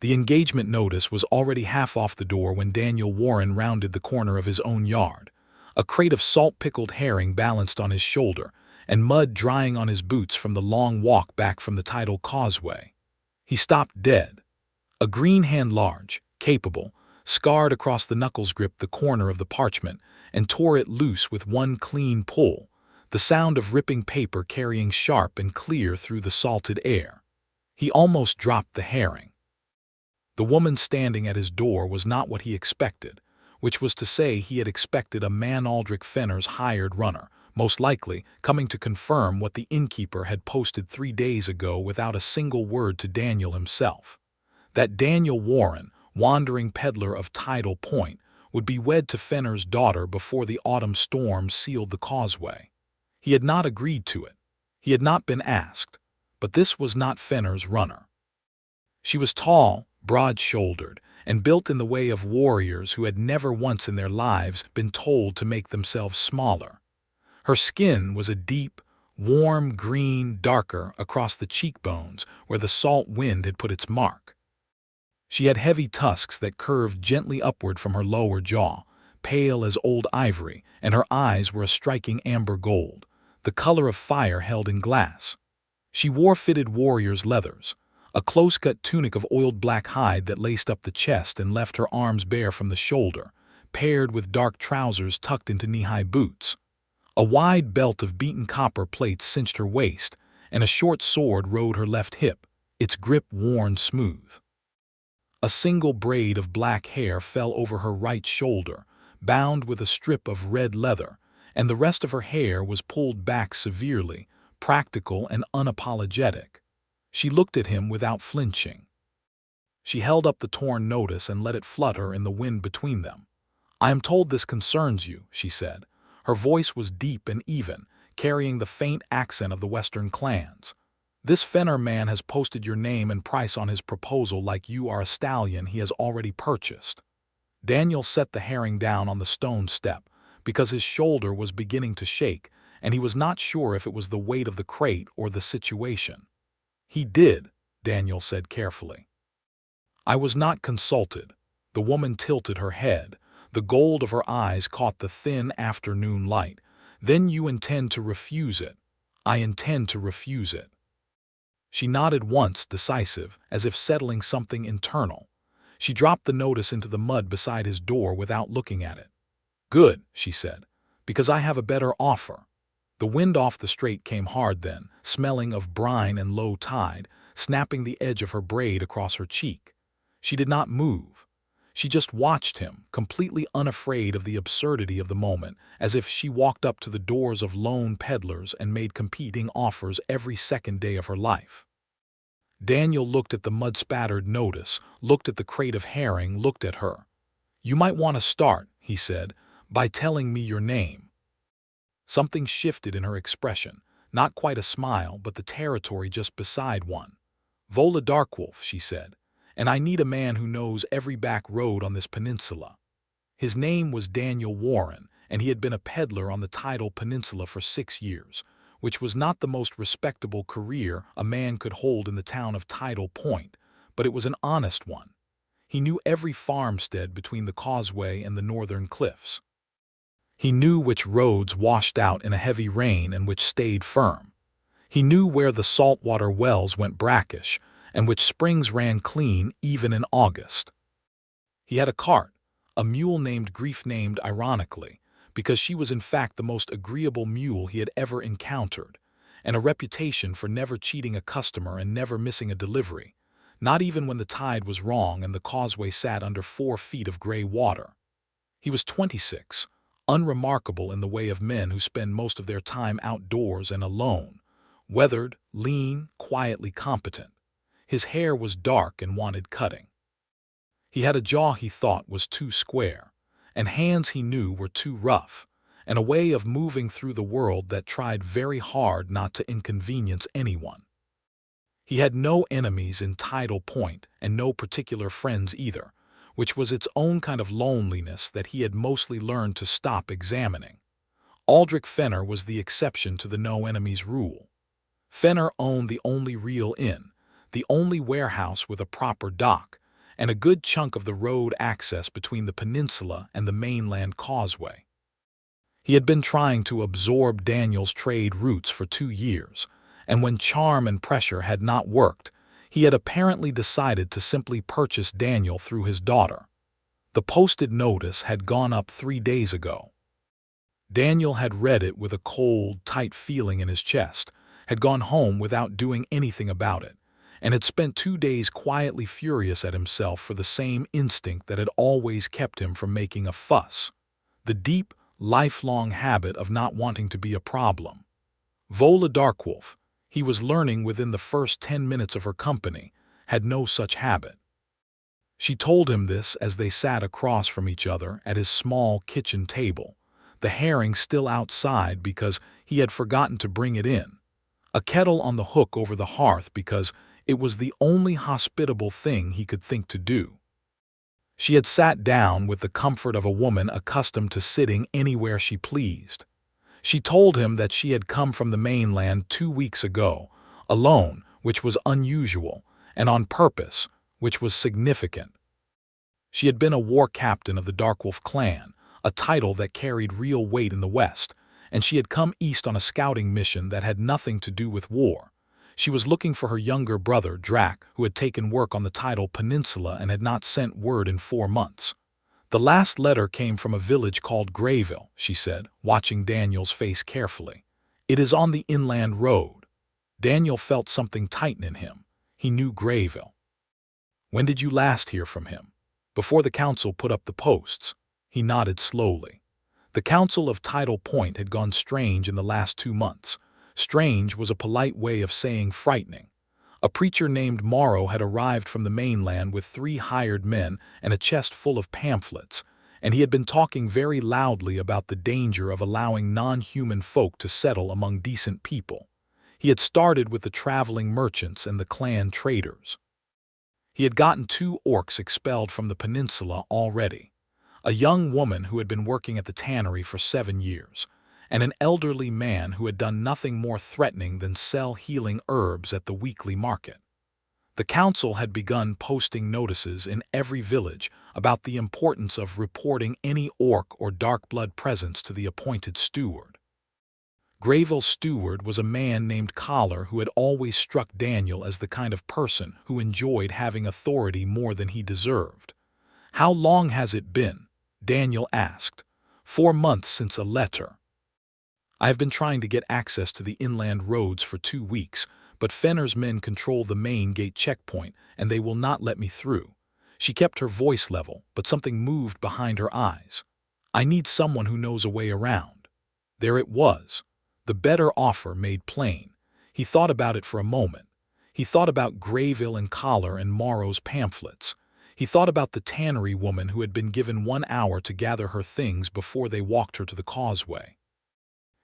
The engagement notice was already half off the door when Daniel Warren rounded the corner of his own yard. A crate of salt-pickled herring balanced on his shoulder, and mud drying on his boots from the long walk back from the tidal causeway. He stopped dead. A green hand large, capable, scarred across the knuckles gripped the corner of the parchment and tore it loose with one clean pull, the sound of ripping paper carrying sharp and clear through the salted air. He almost dropped the herring. The woman standing at his door was not what he expected, which was to say he had expected a man Aldrich Fenner's hired runner, most likely coming to confirm what the innkeeper had posted 3 days ago without a single word to Daniel himself. That Daniel Warren, wandering peddler of Tidal Point, would be wed to Fenner's daughter before the autumn storm sealed the causeway. He had not agreed to it. He had not been asked. But this was not Fenner's runner. She was tall, broad-shouldered, and built in the way of warriors who had never once in their lives been told to make themselves smaller. Her skin was a deep, warm green, darker across the cheekbones where the salt wind had put its mark. She had heavy tusks that curved gently upward from her lower jaw, pale as old ivory, and her eyes were a striking amber gold, the color of fire held in glass. She wore fitted warrior's leathers, a close-cut tunic of oiled black hide that laced up the chest and left her arms bare from the shoulder, paired with dark trousers tucked into knee-high boots. A wide belt of beaten copper plates cinched her waist, and a short sword rode her left hip, its grip worn smooth. A single braid of black hair fell over her right shoulder, bound with a strip of red leather, and the rest of her hair was pulled back severely, practical and unapologetic. She looked at him without flinching. She held up the torn notice and let it flutter in the wind between them. "I am told this concerns you," she said. Her voice was deep and even, carrying the faint accent of the Western clans. "This Fenner man has posted your name and price on his proposal like you are a stallion he has already purchased." Daniel set the herring down on the stone step, because his shoulder was beginning to shake, and he was not sure if it was the weight of the crate or the situation. "He did," Daniel said carefully. "I was not consulted." The woman tilted her head. The gold of her eyes caught the thin afternoon light. "Then you intend to refuse it." "I intend to refuse it." She nodded once, decisive, as if settling something internal. She dropped the notice into the mud beside his door without looking at it. "Good," she said, "because I have a better offer." The wind off the strait came hard then, smelling of brine and low tide, snapping the edge of her braid across her cheek. She did not move. She just watched him, completely unafraid of the absurdity of the moment, as if she walked up to the doors of lone peddlers and made competing offers every second day of her life. Daniel looked at the mud-spattered notice, looked at the crate of herring, looked at her. "You might want to start," he said, "by telling me your name." Something shifted in her expression, not quite a smile, but the territory just beside one. "Vola Darkwolf," she said, "and I need a man who knows every back road on this peninsula." His name was Daniel Warren, and he had been a peddler on the tidal peninsula for 6 years, which was not the most respectable career a man could hold in the town of Tidal Point, but it was an honest one. He knew every farmstead between the causeway and the northern cliffs. He knew which roads washed out in a heavy rain and which stayed firm. He knew where the saltwater wells went brackish and which springs ran clean even in August. He had a cart, a mule named Grief, named ironically, because she was in fact the most agreeable mule he had ever encountered, and a reputation for never cheating a customer and never missing a delivery, not even when the tide was wrong and the causeway sat under 4 feet of gray water. He was 26, unremarkable in the way of men who spend most of their time outdoors and alone, weathered, lean, quietly competent. His hair was dark and wanted cutting. He had a jaw he thought was too square, and hands he knew were too rough, and a way of moving through the world that tried very hard not to inconvenience anyone. He had no enemies in Tidal Point and no particular friends either, which was its own kind of loneliness that he had mostly learned to stop examining. Aldrich Fenner was the exception to the no enemies rule. Fenner owned the only real inn, the only warehouse with a proper dock, and a good chunk of the road access between the peninsula and the mainland causeway. He had been trying to absorb Daniel's trade routes for 2 years, and when charm and pressure had not worked, he had apparently decided to simply purchase Daniel through his daughter. The posted notice had gone up 3 days ago. Daniel had read it with a cold, tight feeling in his chest, had gone home without doing anything about it, and had spent 2 days quietly furious at himself for the same instinct that had always kept him from making a fuss, the deep, lifelong habit of not wanting to be a problem. Vola Darkwolf, he was learning within the first 10 minutes of her company, had no such habit. She told him this as they sat across from each other at his small kitchen table, the herring still outside because he had forgotten to bring it in, a kettle on the hook over the hearth because it was the only hospitable thing he could think to do. She had sat down with the comfort of a woman accustomed to sitting anywhere she pleased. She told him that she had come from the mainland 2 weeks ago, alone, which was unusual, and on purpose, which was significant. She had been a war captain of the Darkwolf clan, a title that carried real weight in the West, and she had come east on a scouting mission that had nothing to do with war. She was looking for her younger brother, Drac, who had taken work on the tidal peninsula and had not sent word in 4 months. The last letter came from a village called Grayville, she said, watching Daniel's face carefully. It is on the inland road. Daniel felt something tighten in him. He knew Grayville. When did you last hear from him? Before the council put up the posts. He nodded slowly. The council of Tidal Point had gone strange in the last 2 months. Strange was a polite way of saying frightening. A preacher named Morrow had arrived from the mainland with 3 hired men and a chest full of pamphlets, and he had been talking very loudly about the danger of allowing non-human folk to settle among decent people. He had started with the traveling merchants and the clan traders. He had gotten 2 orcs expelled from the peninsula already, a young woman who had been working at the tannery for 7 years, and an elderly man who had done nothing more threatening than sell healing herbs at the weekly market. The council had begun posting notices in every village about the importance of reporting any orc or dark blood presence to the appointed steward. Grayville's steward was a man named Collar who had always struck Daniel as the kind of person who enjoyed having authority more than he deserved. "How long has it been?" Daniel asked. 4 months since a letter. I have been trying to get access to the inland roads for 2 weeks, but Fenner's men control the main gate checkpoint, and they will not let me through. She kept her voice level, but something moved behind her eyes. I need someone who knows a way around. There it was. The better offer made plain. He thought about it for a moment. He thought about Grayville and Collar and Morrow's pamphlets. He thought about the tannery woman who had been given 1 hour to gather her things before they walked her to the causeway.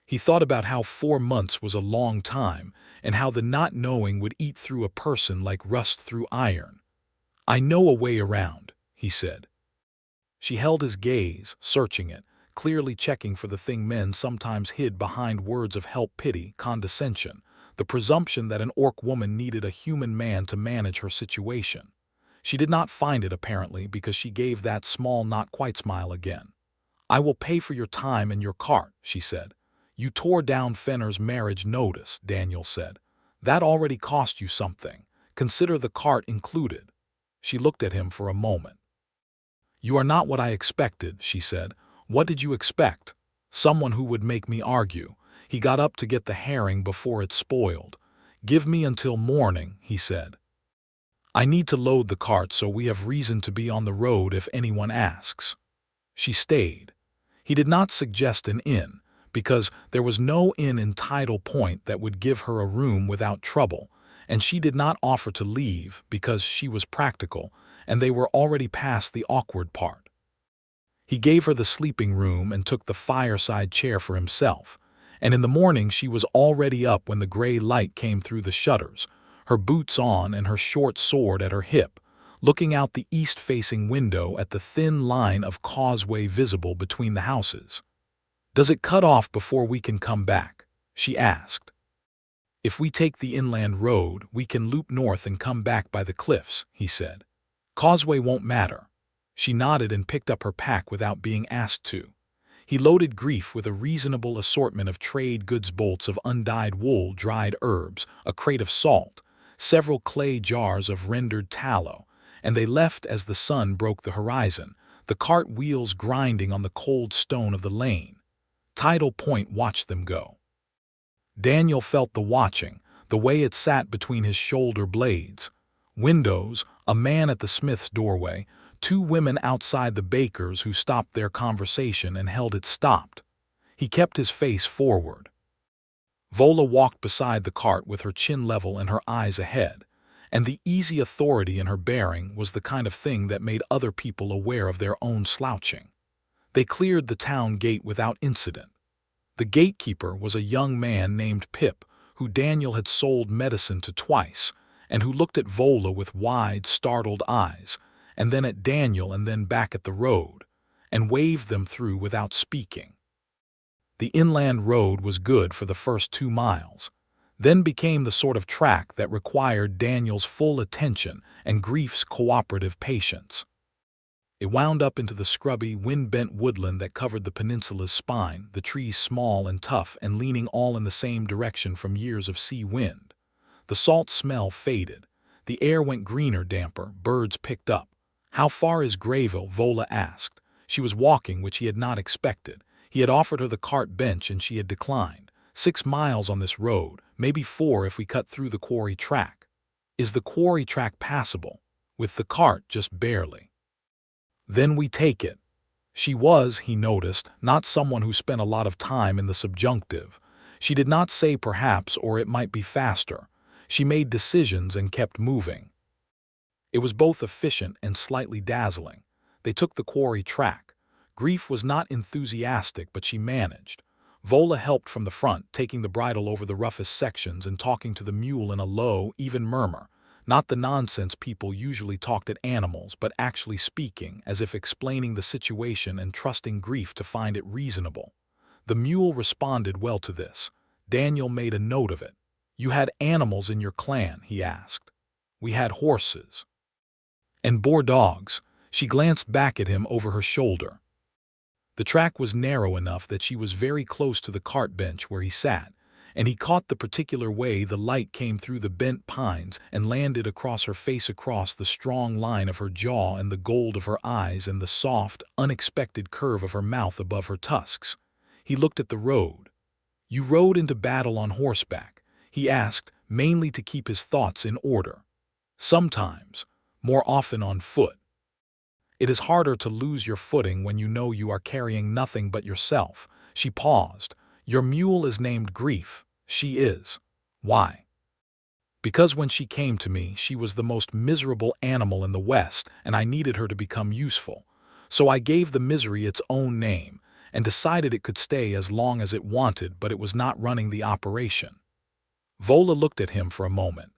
He thought about how 4 months was a long time, and how the not knowing would eat through a person like rust through iron. "I know a way around," he said. She held his gaze, searching it, clearly checking for the thing men sometimes hid behind words of help, pity, condescension, the presumption that an orc woman needed a human man to manage her situation. She did not find it, apparently, because she gave that small not-quite smile again. "I will pay for your time and your cart," she said. "You tore down Fenner's marriage notice," Daniel said. "That already cost you something. Consider the cart included." She looked at him for a moment. "You are not what I expected," she said. "What did you expect? Someone who would make me argue." He got up to get the herring before it spoiled. "Give me until morning," he said. "I need to load the cart so we have reason to be on the road if anyone asks." She stayed. He did not suggest an inn, because there was no inn in Tidal Point that would give her a room without trouble, and she did not offer to leave because she was practical, and they were already past the awkward part. He gave her the sleeping room and took the fireside chair for himself, and in the morning she was already up when the gray light came through the shutters, her boots on and her short sword at her hip, looking out the east-facing window at the thin line of causeway visible between the houses. "Does it cut off before we can come back?" she asked. "If we take the inland road, we can loop north and come back by the cliffs," he said. Causeway won't matter. She nodded and picked up her pack without being asked to. He loaded Grief with a reasonable assortment of trade goods, bolts of undyed wool, dried herbs, a crate of salt, several clay jars of rendered tallow, and they left as the sun broke the horizon, the cart wheels grinding on the cold stone of the lane. Tidal Point watched them go. Daniel felt the watching, the way it sat between his shoulder blades. Windows, a man at the smith's doorway, two women outside the baker's who stopped their conversation and held it stopped. He kept his face forward. Vola walked beside the cart with her chin level and her eyes ahead, and the easy authority in her bearing was the kind of thing that made other people aware of their own slouching. They cleared the town gate without incident. The gatekeeper was a young man named Pip, who Daniel had sold medicine to twice, and who looked at Vola with wide, startled eyes, and then at Daniel and then back at the road, and waved them through without speaking. The inland road was good for the first 2 miles, then became the sort of track that required Daniel's full attention and Grief's cooperative patience. It wound up into the scrubby, wind-bent woodland that covered the peninsula's spine, the trees small and tough and leaning all in the same direction from years of sea wind. The salt smell faded. The air went greener, damper, birds picked up. "How far is Grayville?" Vola asked. She was walking, which he had not expected. He had offered her the cart bench and she had declined. 6 miles on this road, maybe 4 if we cut through the quarry track. Is the quarry track passable? With the cart, just barely. Then we take it. She was, he noticed, not someone who spent a lot of time in the subjunctive. She did not say perhaps or it might be faster. She made decisions and kept moving. It was both efficient and slightly dazzling. They took the quarry track. Grief was not enthusiastic, but she managed. Vola helped from the front, taking the bridle over the roughest sections and talking to the mule in a low, even murmur. Not the nonsense people usually talked at animals, but actually speaking, as if explaining the situation and trusting Grief to find it reasonable. The mule responded well to this. Daniel made a note of it. "You had animals in your clan?" he asked. "We had horses." "And boar dogs." She glanced back at him over her shoulder. The track was narrow enough that she was very close to the cart bench where he sat, and he caught the particular way the light came through the bent pines and landed across her face, across the strong line of her jaw and the gold of her eyes and the soft, unexpected curve of her mouth above her tusks. He looked at the road. "You rode into battle on horseback?" he asked, mainly to keep his thoughts in order. "Sometimes, more often on foot. It is harder to lose your footing when you know you are carrying nothing but yourself." She paused. "Your mule is named Grief." "She is." "Why?" "Because when she came to me, she was the most miserable animal in the West, and I needed her to become useful. So I gave the misery its own name, and decided it could stay as long as it wanted, but it was not running the operation." Vola looked at him for a moment,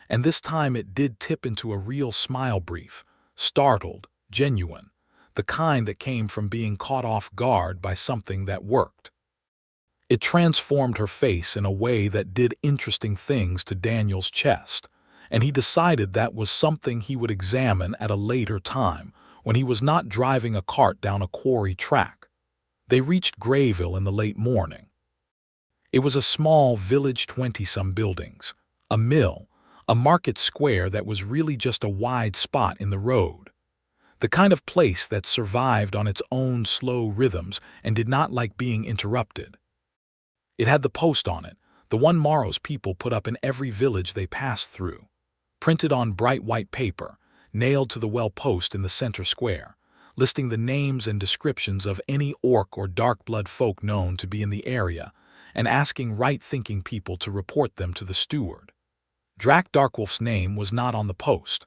and this time it did tip into a real smile, brief, startled, genuine, the kind that came from being caught off guard by something that worked. It transformed her face in a way that did interesting things to Daniel's chest, and he decided that was something he would examine at a later time, when he was not driving a cart down a quarry track. They reached Grayville in the late morning. It was a small village, 20-some buildings, a mill, a market square that was really just a wide spot in the road. The kind of place that survived on its own slow rhythms and did not like being interrupted. It had the post on it, the one Morrow's people put up in every village they passed through, printed on bright white paper, nailed to the well post in the center square, listing the names and descriptions of any orc or dark-blood folk known to be in the area, and asking right-thinking people to report them to the steward. Drac Darkwolf's name was not on the post.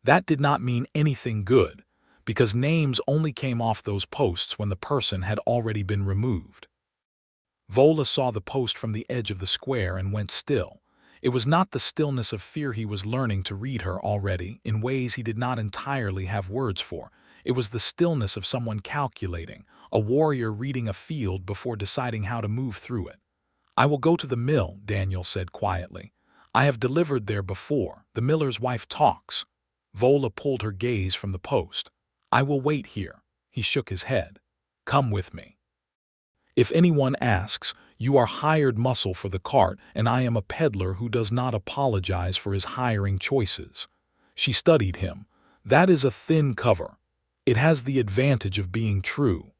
That did not mean anything good, because names only came off those posts when the person had already been removed. Vola saw the post from the edge of the square and went still. It was not the stillness of fear. He was learning to read her already in ways he did not entirely have words for. It was the stillness of someone calculating, a warrior reading a field before deciding how to move through it. "I will go to the mill," Daniel said quietly. "I have delivered there before. The miller's wife talks." Vola pulled her gaze from the post. "I will wait here." He shook his head. "Come with me. If anyone asks, you are hired muscle for the cart, and I am a peddler who does not apologize for his hiring choices." She studied him. "That is a thin cover. It has the advantage of being true."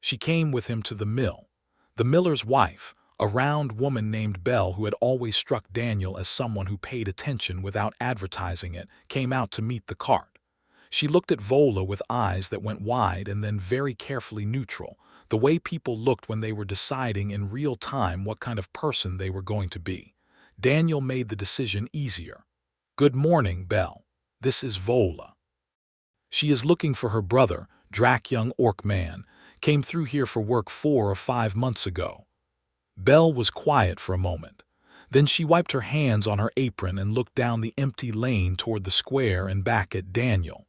She came with him to the mill. The miller's wife, a round woman named Belle who had always struck Daniel as someone who paid attention without advertising it, came out to meet the cart. She looked at Vola with eyes that went wide and then very carefully neutral, the way people looked when they were deciding in real time what kind of person they were going to be. Daniel made the decision easier. "Good morning, Belle. This is Vola. She is looking for her brother, Drac young orc man, came through here for work 4 or 5 months ago." Belle was quiet for a moment. Then she wiped her hands on her apron and looked down the empty lane toward the square and back at Daniel.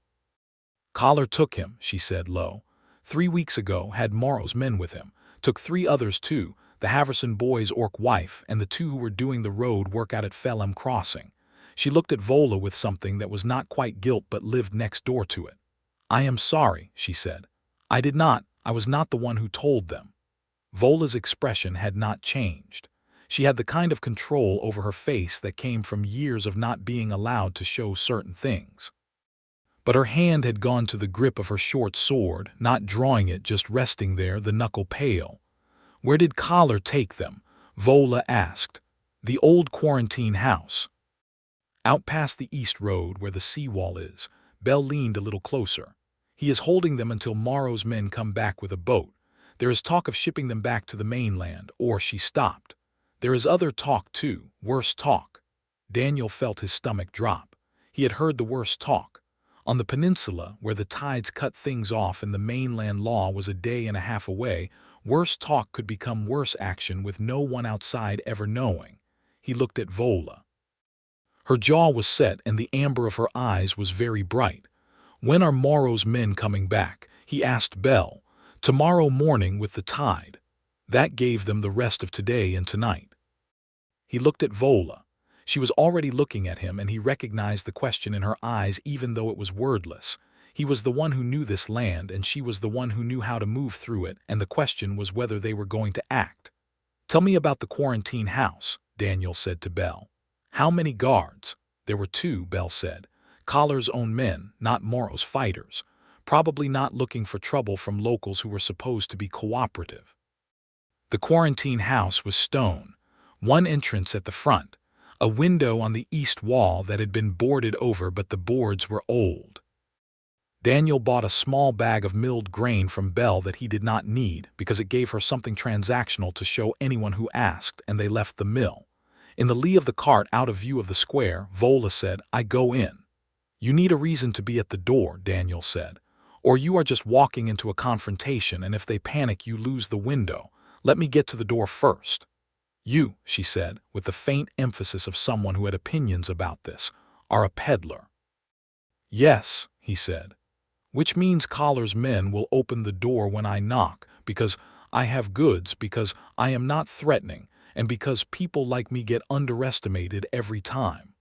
"Collar took him," she said low. 3 weeks ago, had Morrow's men with him. Took 3 others too, the Haverson boy's orc wife and the 2 who were doing the road work out at Felham Crossing. She looked at Vola with something that was not quite guilt but lived next door to it. "I am sorry," she said. I was not the one who told them." Vola's expression had not changed. She had the kind of control over her face that came from years of not being allowed to show certain things. But her hand had gone to the grip of her short sword, not drawing it, just resting there, the knuckle pale. "Where did Collar take them?" Vola asked. "The old quarantine house. Out past the east road where the seawall is." Belle leaned a little closer. "He is holding them until Morrow's men come back with a boat. There is talk of shipping them back to the mainland," or she stopped. "There is other talk too, worse talk." Daniel felt his stomach drop. He had heard the worst talk. On the peninsula, where the tides cut things off and the mainland law was a day and a half away, worse talk could become worse action with no one outside ever knowing. He looked at Vola. Her jaw was set and the amber of her eyes was very bright. "When are Morrow's men coming back?" he asked Belle. "Tomorrow morning with the tide. That gave them the rest of today and tonight." He looked at Vola. She was already looking at him and he recognized the question in her eyes even though it was wordless. He was the one who knew this land and she was the one who knew how to move through it, and the question was whether they were going to act. "Tell me about the quarantine house," Daniel said to Belle. "How many guards?" "There were 2, Belle said. Collar's own men, not Morrow's fighters. Probably not looking for trouble from locals who were supposed to be cooperative." The quarantine house was stone. One entrance at the front. A window on the east wall that had been boarded over, but the boards were old. Daniel bought a small bag of milled grain from Belle that he did not need because it gave her something transactional to show anyone who asked, and they left the mill. In the lee of the cart, out of view of the square, Vola said, "I go in." "You need a reason to be at the door," Daniel said. "Or you are just walking into a confrontation, and if they panic you lose the window. Let me get to the door first." "You," she said, with the faint emphasis of someone who had opinions about this, "are a peddler." "Yes," he said. "Which means Collar's men will open the door when I knock, because I have goods, because I am not threatening, and because people like me get underestimated every time.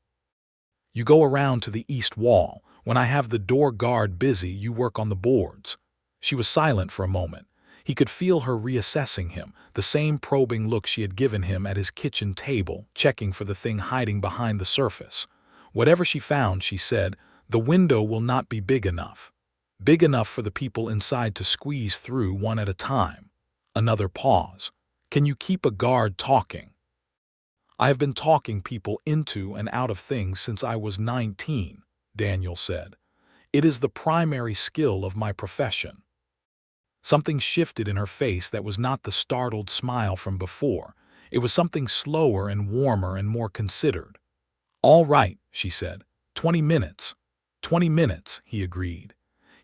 You go around to the east wall. When I have the door guard busy, you work on the boards." She was silent for a moment. He could feel her reassessing him, the same probing look she had given him at his kitchen table, checking for the thing hiding behind the surface. Whatever she found, she said, "The window will not be big enough. Big enough for the people inside to squeeze through one at a time." Another pause. "Can you keep a guard talking?" "I have been talking people into and out of things since I was 19, Daniel said. "It is the primary skill of my profession." Something shifted in her face that was not the startled smile from before. It was something slower and warmer and more considered. "All right," she said. 20 minutes. 20 minutes, he agreed.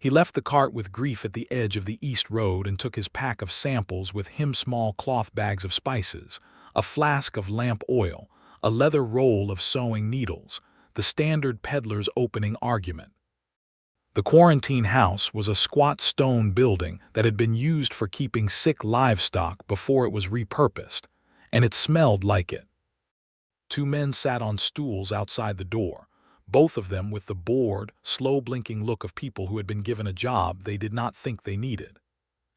He left the cart with grief at the edge of the east road and took his pack of samples with him, small cloth bags of spices, a flask of lamp oil, a leather roll of sewing needles, the standard peddler's opening argument. The quarantine house was a squat stone building that had been used for keeping sick livestock before it was repurposed, and it smelled like it. 2 men sat on stools outside the door. both of them with the bored, slow-blinking look of people who had been given a job they did not think they needed.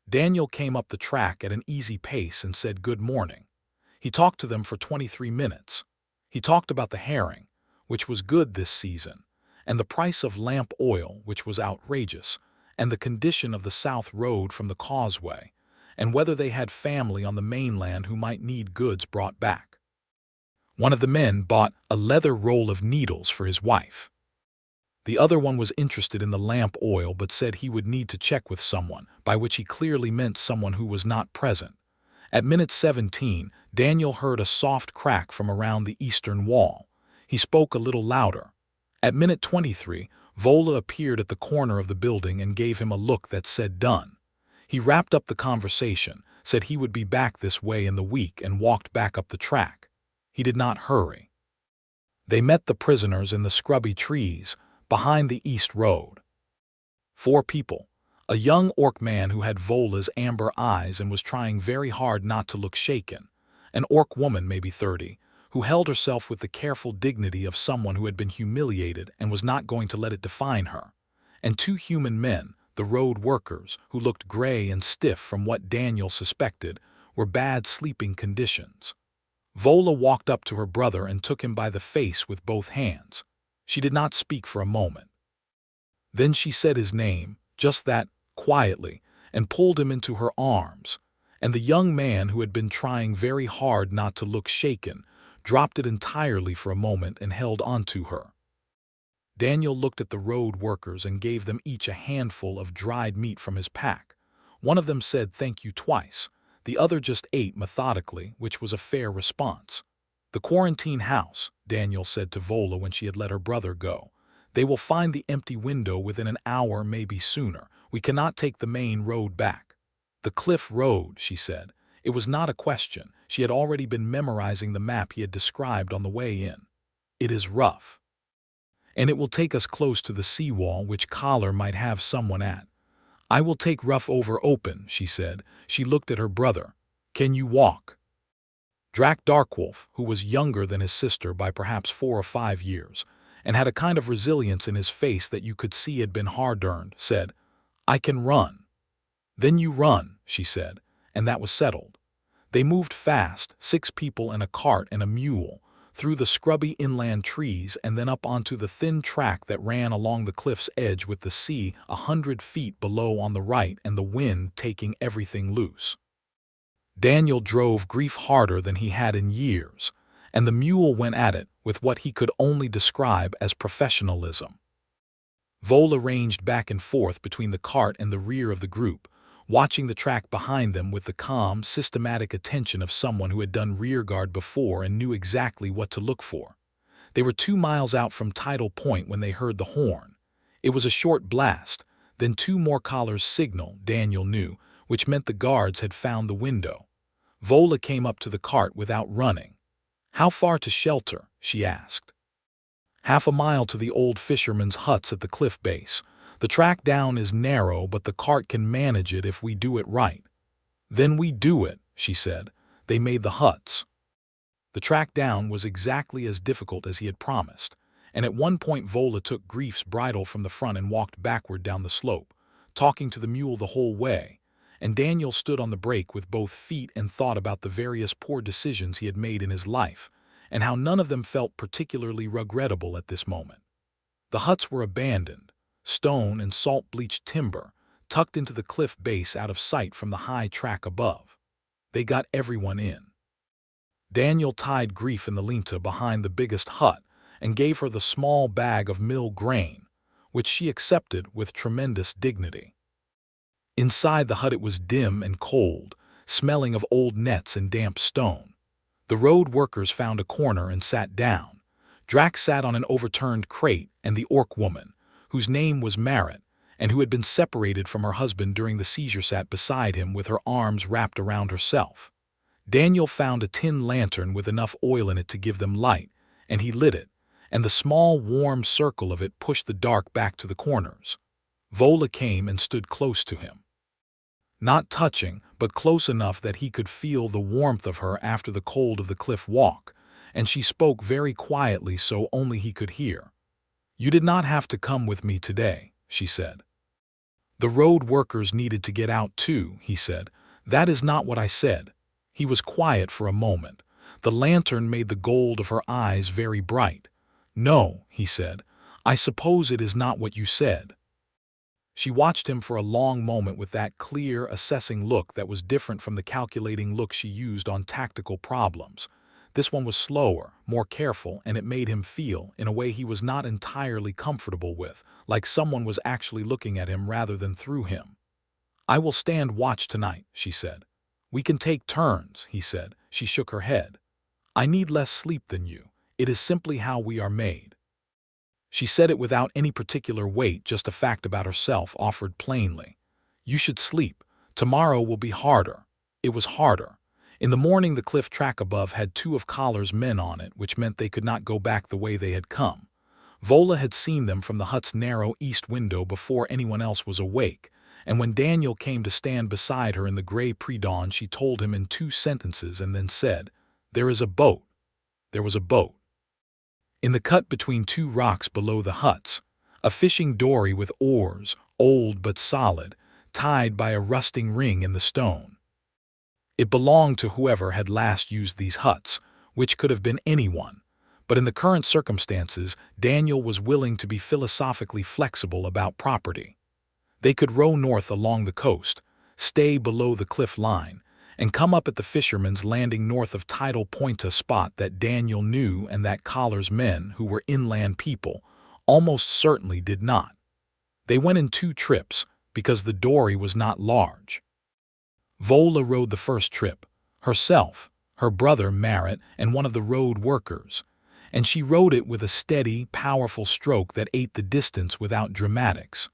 Daniel came up the track at an easy pace and said good morning. He talked to them for 23 minutes. He talked about the herring, which was good this season, and the price of lamp oil, which was outrageous, and the condition of the South Road from the causeway, and whether they had family on the mainland who might need goods brought back. One of the men bought a leather roll of needles for his wife. The other one was interested in the lamp oil but said he would need to check with someone, by which he clearly meant someone who was not present. At minute 17, Daniel heard a soft crack from around the eastern wall. He spoke a little louder. At minute 23, Vola appeared at the corner of the building and gave him a look that said done. He wrapped up the conversation, said he would be back this way in the week, and walked back up the track. He did not hurry. They met the prisoners in the scrubby trees behind the east road. 4 people. A young orc man who had Vola's amber eyes and was trying very hard not to look shaken. An orc woman, maybe 30, who held herself with the careful dignity of someone who had been humiliated and was not going to let it define her. And 2 human men, the road workers, who looked gray and stiff from what Daniel suspected were bad sleeping conditions. Vola walked up to her brother and took him by the face with both hands. She did not speak for a moment. Then she said his name, just that, quietly, and pulled him into her arms, and the young man, who had been trying very hard not to look shaken, dropped it entirely for a moment and held onto her. Daniel looked at the road workers and gave them each a handful of dried meat from his pack. One of them said thank you twice. The other just ate methodically, which was a fair response. The quarantine house, Daniel said to Vola when she had let her brother go. They will find the empty window within an hour, maybe sooner. We cannot take the main road back. The cliff road, she said. It was not a question. She had already been memorizing the map he had described on the way in. It is rough. And it will take us close to the seawall, which Collar might have someone at. I will take rough over open, she said. She looked at her brother. Can you walk? Darkwolf, who was younger than his sister by perhaps 4 or 5 years, and had a kind of resilience in his face that you could see had been hard-earned, said, I can run. Then you run, she said, and that was settled. They moved fast, 6 people and a cart and a mule, through the scrubby inland trees and then up onto the thin track that ran along the cliff's edge with the sea 100 feet below on the right and the wind taking everything loose. Daniel drove grief harder than he had in years, and the mule went at it with what he could only describe as professionalism. Vola ranged back and forth between the cart and the rear of the group, watching the track behind them with the calm, systematic attention of someone who had done rearguard before and knew exactly what to look for. They were 2 miles out from Tidal Point when they heard the horn. It was a short blast, then 2 more Collars' signal, Daniel knew, which meant the guards had found the window. Vola came up to the cart without running. How far to shelter? She asked. 1/2 mile to the old fishermen's huts at the cliff base. The track down is narrow, but the cart can manage it if we do it right. Then we do it, she said. They made the huts. The track down was exactly as difficult as he had promised, and at one point Vola took Grief's bridle from the front and walked backward down the slope, talking to the mule the whole way, and Daniel stood on the brake with both feet and thought about the various poor decisions he had made in his life, and how none of them felt particularly regrettable at this moment. The huts were abandoned, stone and salt-bleached timber, tucked into the cliff base out of sight from the high track above. They got everyone in. Daniel tied Grief in the linta behind the biggest hut and gave her the small bag of mill grain, which she accepted with tremendous dignity. Inside the hut it was dim and cold, smelling of old nets and damp stone. The road workers found a corner and sat down. Drax sat on an overturned crate, and the orc woman, whose name was Marit, and who had been separated from her husband during the seizure, sat beside him with her arms wrapped around herself. Daniel found a tin lantern with enough oil in it to give them light, and he lit it, and the small warm circle of it pushed the dark back to the corners. Vola came and stood close to him. Not touching, but close enough that he could feel the warmth of her after the cold of the cliff walk, and she spoke very quietly so only he could hear. "You did not have to come with me today," she said. "The road workers needed to get out too," he said. "That is not what I said." He was quiet for a moment. The lantern made the gold of her eyes very bright. "No," he said, "I suppose it is not what you said." She watched him for a long moment with that clear, assessing look that was different from the calculating look she used on tactical problems. This one was slower, more careful, and it made him feel, in a way he was not entirely comfortable with, like someone was actually looking at him rather than through him. "I will stand watch tonight," she said. "We can take turns," he said. She shook her head. "I need less sleep than you. It is simply how we are made." She said it without any particular weight, just a fact about herself offered plainly. "You should sleep. Tomorrow will be harder." It was harder. In the morning the cliff track above had two of Collar's men on it, which meant they could not go back the way they had come. Vola had seen them from the hut's narrow east window before anyone else was awake, and when Daniel came to stand beside her in the gray pre-dawn she told him in 2 sentences and then said, "There is a boat." There was a boat. In the cut between 2 rocks below the huts, a fishing dory with oars, old but solid, tied by a rusting ring in the stone. It belonged to whoever had last used these huts, which could have been anyone, but in the current circumstances Daniel was willing to be philosophically flexible about property. They could row north along the coast, stay below the cliff line, and come up at the fisherman's landing north of Tidal Point, a spot that Daniel knew and that Collar's men, who were inland people, almost certainly did not. They went in 2 trips, because the dory was not large. Vola rowed the first trip, herself, her brother Merritt, and one of the road workers, and she rowed it with a steady, powerful stroke that ate the distance without dramatics.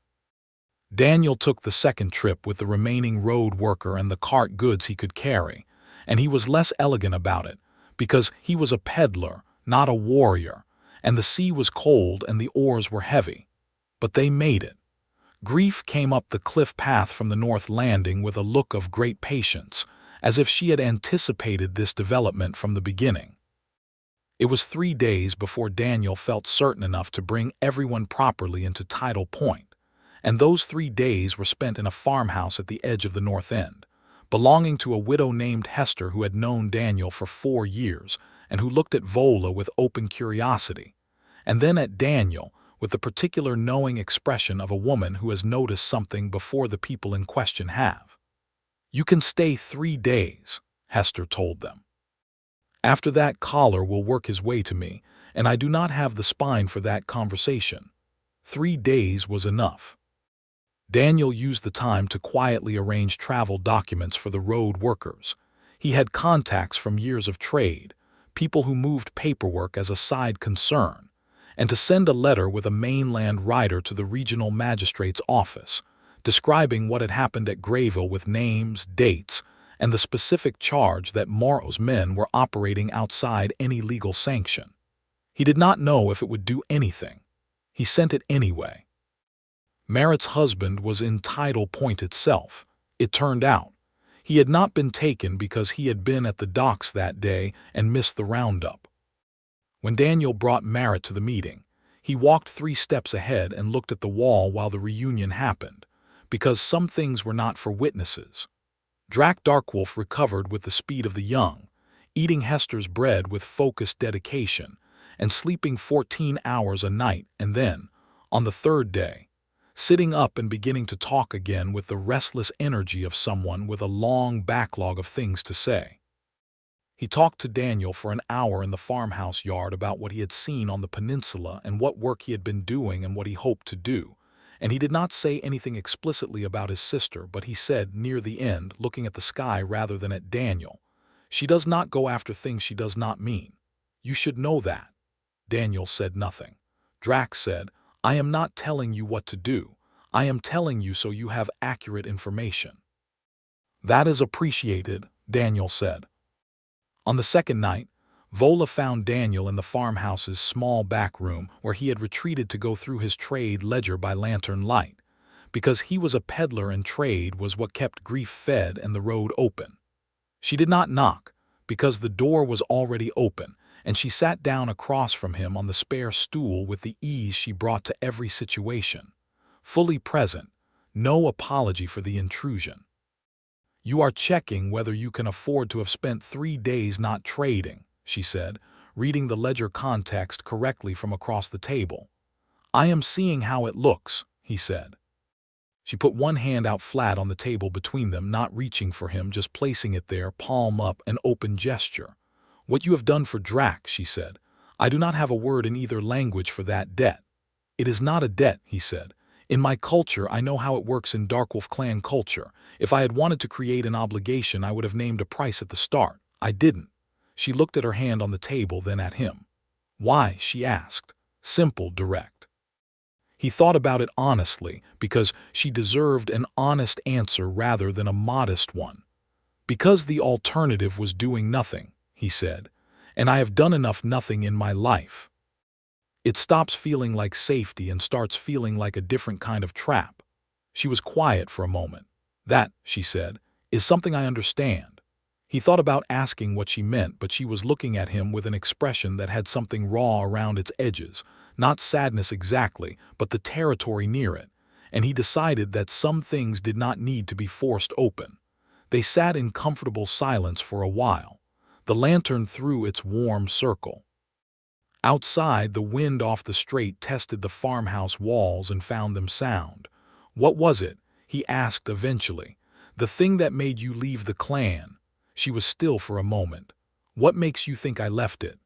Daniel took the second trip with the remaining road worker and the cart goods he could carry, and he was less elegant about it, because he was a peddler, not a warrior, and the sea was cold and the oars were heavy. But they made it. Grief came up the cliff path from the north landing with a look of great patience, as if she had anticipated this development from the beginning. It was 3 days before Daniel felt certain enough to bring everyone properly into Tidal Point, and those 3 days were spent in a farmhouse at the edge of the north end, belonging to a widow named Hester who had known Daniel for 4 years and who looked at Vola with open curiosity, and then at Daniel with the particular knowing expression of a woman who has noticed something before the people in question have. "You can stay 3 days," Hester told them. "After that Collar will work his way to me, and I do not have the spine for that conversation." 3 days was enough. Daniel used the time to quietly arrange travel documents for the road workers. He had contacts from years of trade, people who moved paperwork as a side concern, and to send a letter with a mainland rider to the regional magistrate's office, describing what had happened at Grayville with names, dates, and the specific charge that Morrow's men were operating outside any legal sanction. He did not know if it would do anything. He sent it anyway. Merritt's husband was in Tidal Point itself, it turned out. He had not been taken because he had been at the docks that day and missed the roundup. When Daniel brought Merritt to the meeting, he walked 3 steps ahead and looked at the wall while the reunion happened, because some things were not for witnesses. Darkwolf recovered with the speed of the young, eating Hester's bread with focused dedication, and sleeping 14 hours a night, and then, on the 3rd day, sitting up and beginning to talk again with the restless energy of someone with a long backlog of things to say. He talked to Daniel for an hour in the farmhouse yard about what he had seen on the peninsula and what work he had been doing and what he hoped to do, and he did not say anything explicitly about his sister, but he said near the end, looking at the sky rather than at Daniel, "She does not go after things she does not mean. You should know that." Daniel said nothing. Drax said, "I am not telling you what to do. I am telling you so you have accurate information." "That is appreciated," Daniel said. On the second night, Vola found Daniel in the farmhouse's small back room where he had retreated to go through his trade ledger by lantern light, because he was a peddler and trade was what kept Grief fed and the road open. She did not knock, because the door was already open, and she sat down across from him on the spare stool with the ease she brought to every situation. Fully present, no apology for the intrusion. "You are checking whether you can afford to have spent 3 days not trading," she said, reading the ledger context correctly from across the table. "I am seeing how it looks," he said. She put one hand out flat on the table between them, not reaching for him, just placing it there, palm up, an open gesture. "What you have done for Drac," she said. "I do not have a word in either language for that debt." "It is not a debt," he said. "In my culture, I know how it works in Darkwolf clan culture. If I had wanted to create an obligation, I would have named a price at the start. I didn't." She looked at her hand on the table, then at him. "Why?" she asked. Simple, direct. He thought about it honestly, because she deserved an honest answer rather than a modest one. "Because the alternative was doing nothing," he said, "and I have done enough nothing in my life. It stops feeling like safety and starts feeling like a different kind of trap." She was quiet for a moment. "That," she said, "is something I understand." He thought about asking what she meant, but she was looking at him with an expression that had something raw around its edges, not sadness exactly, but the territory near it, and he decided that some things did not need to be forced open. They sat in comfortable silence for a while. The lantern threw its warm circle. Outside, the wind off the strait tested the farmhouse walls and found them sound. "What was it?" he asked eventually. "The thing that made you leave the clan?" She was still for a moment. "What makes you think I left it?"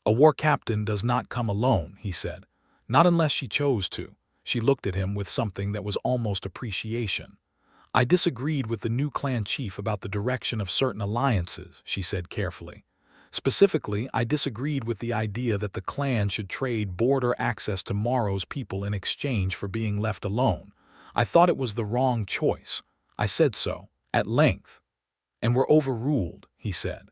"A war captain does not come alone," he said. "Not unless she chose to." She looked at him with something that was almost appreciation. "I disagreed with the new clan chief about the direction of certain alliances," she said carefully. "Specifically, I disagreed with the idea that the clan should trade border access to Morrow's people in exchange for being left alone. I thought it was the wrong choice. I said so, at length. And were overruled," he said,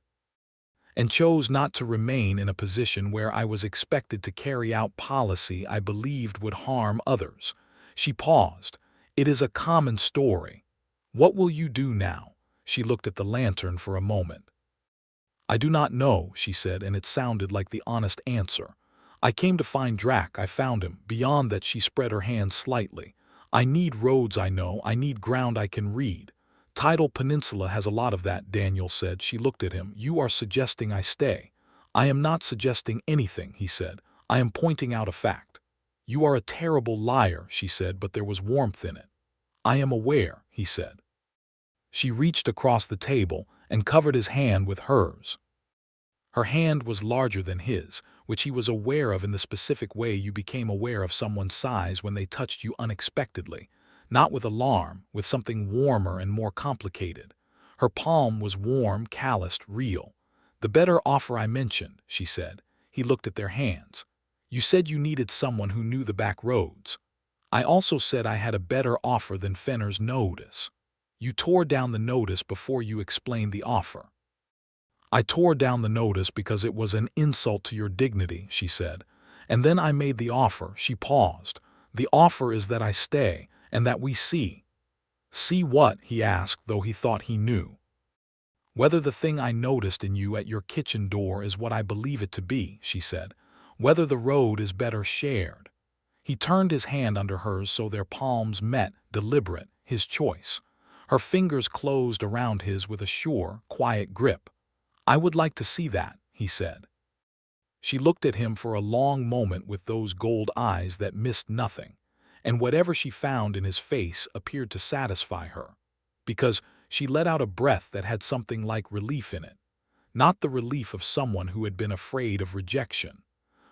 "and chose not to remain in a position where I was expected to carry out policy I believed would harm others." She paused. "It is a common story. What will you do now?" She looked at the lantern for a moment. "I do not know," she said, and it sounded like the honest answer. "I came to find Drac. I found him. Beyond that," she spread her hands slightly. "I need roads I know. I need ground I can read. Tidal Peninsula has a lot of that," Daniel said. She looked at him. "You are suggesting I stay." "I am not suggesting anything," he said. "I am pointing out a fact." "You are a terrible liar," she said, but there was warmth in it. "I am aware," he said. She reached across the table and covered his hand with hers. Her hand was larger than his, which he was aware of in the specific way you became aware of someone's size when they touched you unexpectedly. Not with alarm, with something warmer and more complicated. Her palm was warm, calloused, real. "The better offer I mentioned," she said. He looked at their hands. "You said you needed someone who knew the back roads. I also said I had a better offer than Fenner's notice. You tore down the notice before you explained the offer." "I tore down the notice because it was an insult to your dignity," she said. "And then I made the offer." She paused. "The offer is that I stay, and that we see." "See what?" he asked, though he thought he knew. "Whether the thing I noticed in you at your kitchen door is what I believe it to be," she said. "Whether the road is better shared." He turned his hand under hers so their palms met, deliberate, his choice. Her fingers closed around his with a sure, quiet grip. "I would like to see that," he said. She looked at him for a long moment with those gold eyes that missed nothing, and whatever she found in his face appeared to satisfy her, because she let out a breath that had something like relief in it. Not the relief of someone who had been afraid of rejection,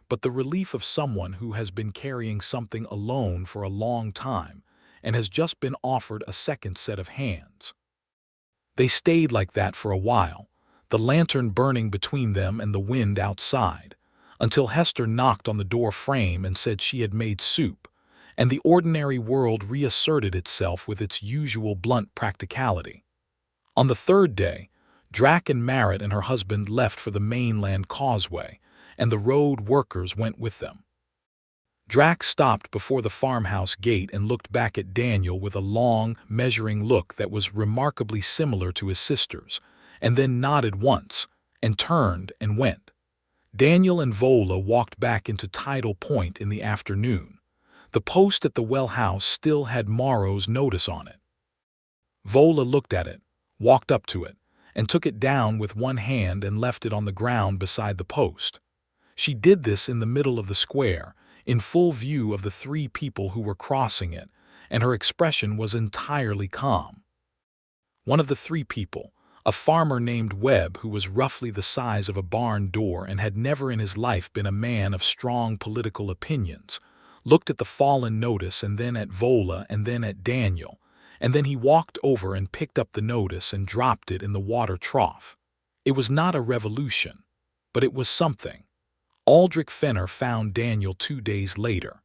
but the relief of someone who has been carrying something alone for a long time and has just been offered a second set of hands. They stayed like that for a while, the lantern burning between them and the wind outside, until Hester knocked on the door frame and said she had made soup, and the ordinary world reasserted itself with its usual blunt practicality. On the third day, Drac and Merritt and her husband left for the mainland causeway, and the road workers went with them. Drac stopped before the farmhouse gate and looked back at Daniel with a long, measuring look that was remarkably similar to his sister's, and then nodded once, and turned and went. Daniel and Vola walked back into Tidal Point in the afternoon. The post at the well house still had Morrow's notice on it. Vola looked at it, walked up to it, and took it down with one hand and left it on the ground beside the post. She did this in the middle of the square, in full view of the three people who were crossing it, and her expression was entirely calm. One of the three people, a farmer named Webb who was roughly the size of a barn door and had never in his life been a man of strong political opinions, looked at the fallen notice and then at Vola and then at Daniel, and then he walked over and picked up the notice and dropped it in the water trough. It was not a revolution, but it was something. Aldrich Fenner found Daniel 2 days later.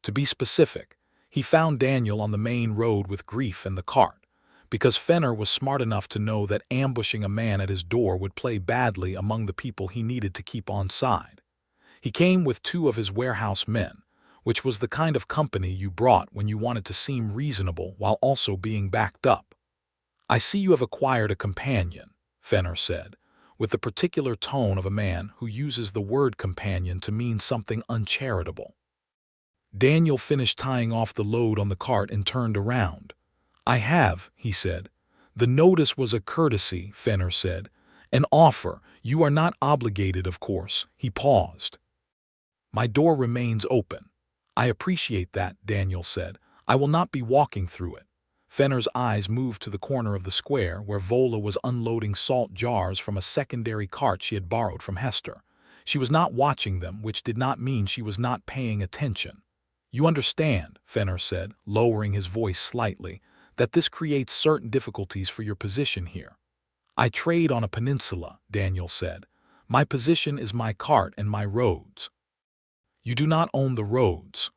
To be specific, he found Daniel on the main road with Grief and the cart, because Fenner was smart enough to know that ambushing a man at his door would play badly among the people he needed to keep on side. He came with 2 of his warehouse men, which was the kind of company you brought when you wanted to seem reasonable while also being backed up. "I see you have acquired a companion," Fenner said, with the particular tone of a man who uses the word companion to mean something uncharitable. Daniel finished tying off the load on the cart and turned around. "I have," he said. "The notice was a courtesy," Fenner said. "An offer. You are not obligated, of course." He paused. "My door remains open." "I appreciate that," Daniel said. "I will not be walking through it." Fenner's eyes moved to the corner of the square where Vola was unloading salt jars from a secondary cart she had borrowed from Hester. She was not watching them, which did not mean she was not paying attention. "You understand," Fenner said, lowering his voice slightly, "that this creates certain difficulties for your position here." "I trade on a peninsula," Daniel said. "My position is my cart and my roads." "You do not own the roads."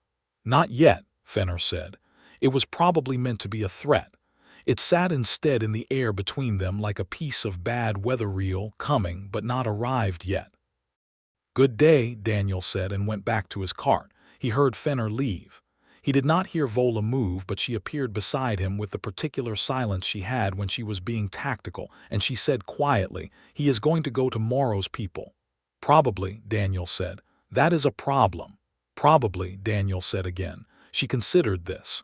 "Not yet," Fenner said. It was probably meant to be a threat. It sat instead in the air between them like a piece of bad weather reel, coming but not arrived yet. "Good day," Daniel said and went back to his cart. He heard Fenner leave. He did not hear Vola move, but she appeared beside him with the particular silence she had when she was being tactical, and she said quietly, "He is going to go to Morrow's people." "Probably," Daniel said. "That is a problem." "Probably," Daniel said again. She considered this.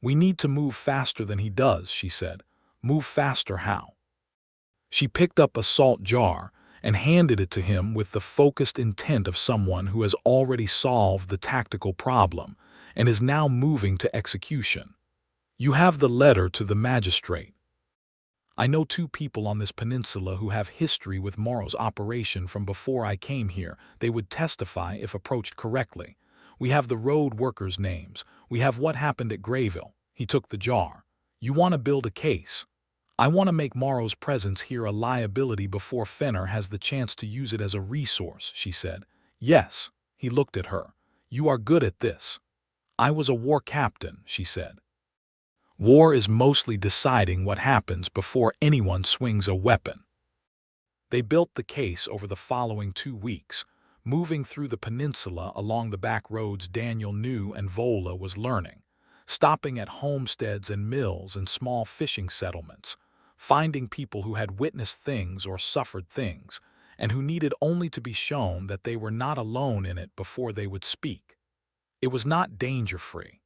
"We need to move faster than he does," she said. "Move faster how?" She picked up a salt jar and handed it to him with the focused intent of someone who has already solved the tactical problem and is now moving to execution. "You have the letter to the magistrate. I know 2 people on this peninsula who have history with Morrow's operation from before I came here. They would testify if approached correctly. We have the road workers' names. We have what happened at Grayville." He took the jar. "You want to build a case. I want to make Morrow's presence here a liability before Fenner has the chance to use it as a resource," she said. "Yes." He looked at her. "You are good at this." "I was a war captain," she said. "War is mostly deciding what happens before anyone swings a weapon." They built the case over the following 2 weeks, moving through the peninsula along the back roads Daniel knew and Vola was learning, stopping at homesteads and mills and small fishing settlements, finding people who had witnessed things or suffered things, and who needed only to be shown that they were not alone in it before they would speak. It was not danger-free.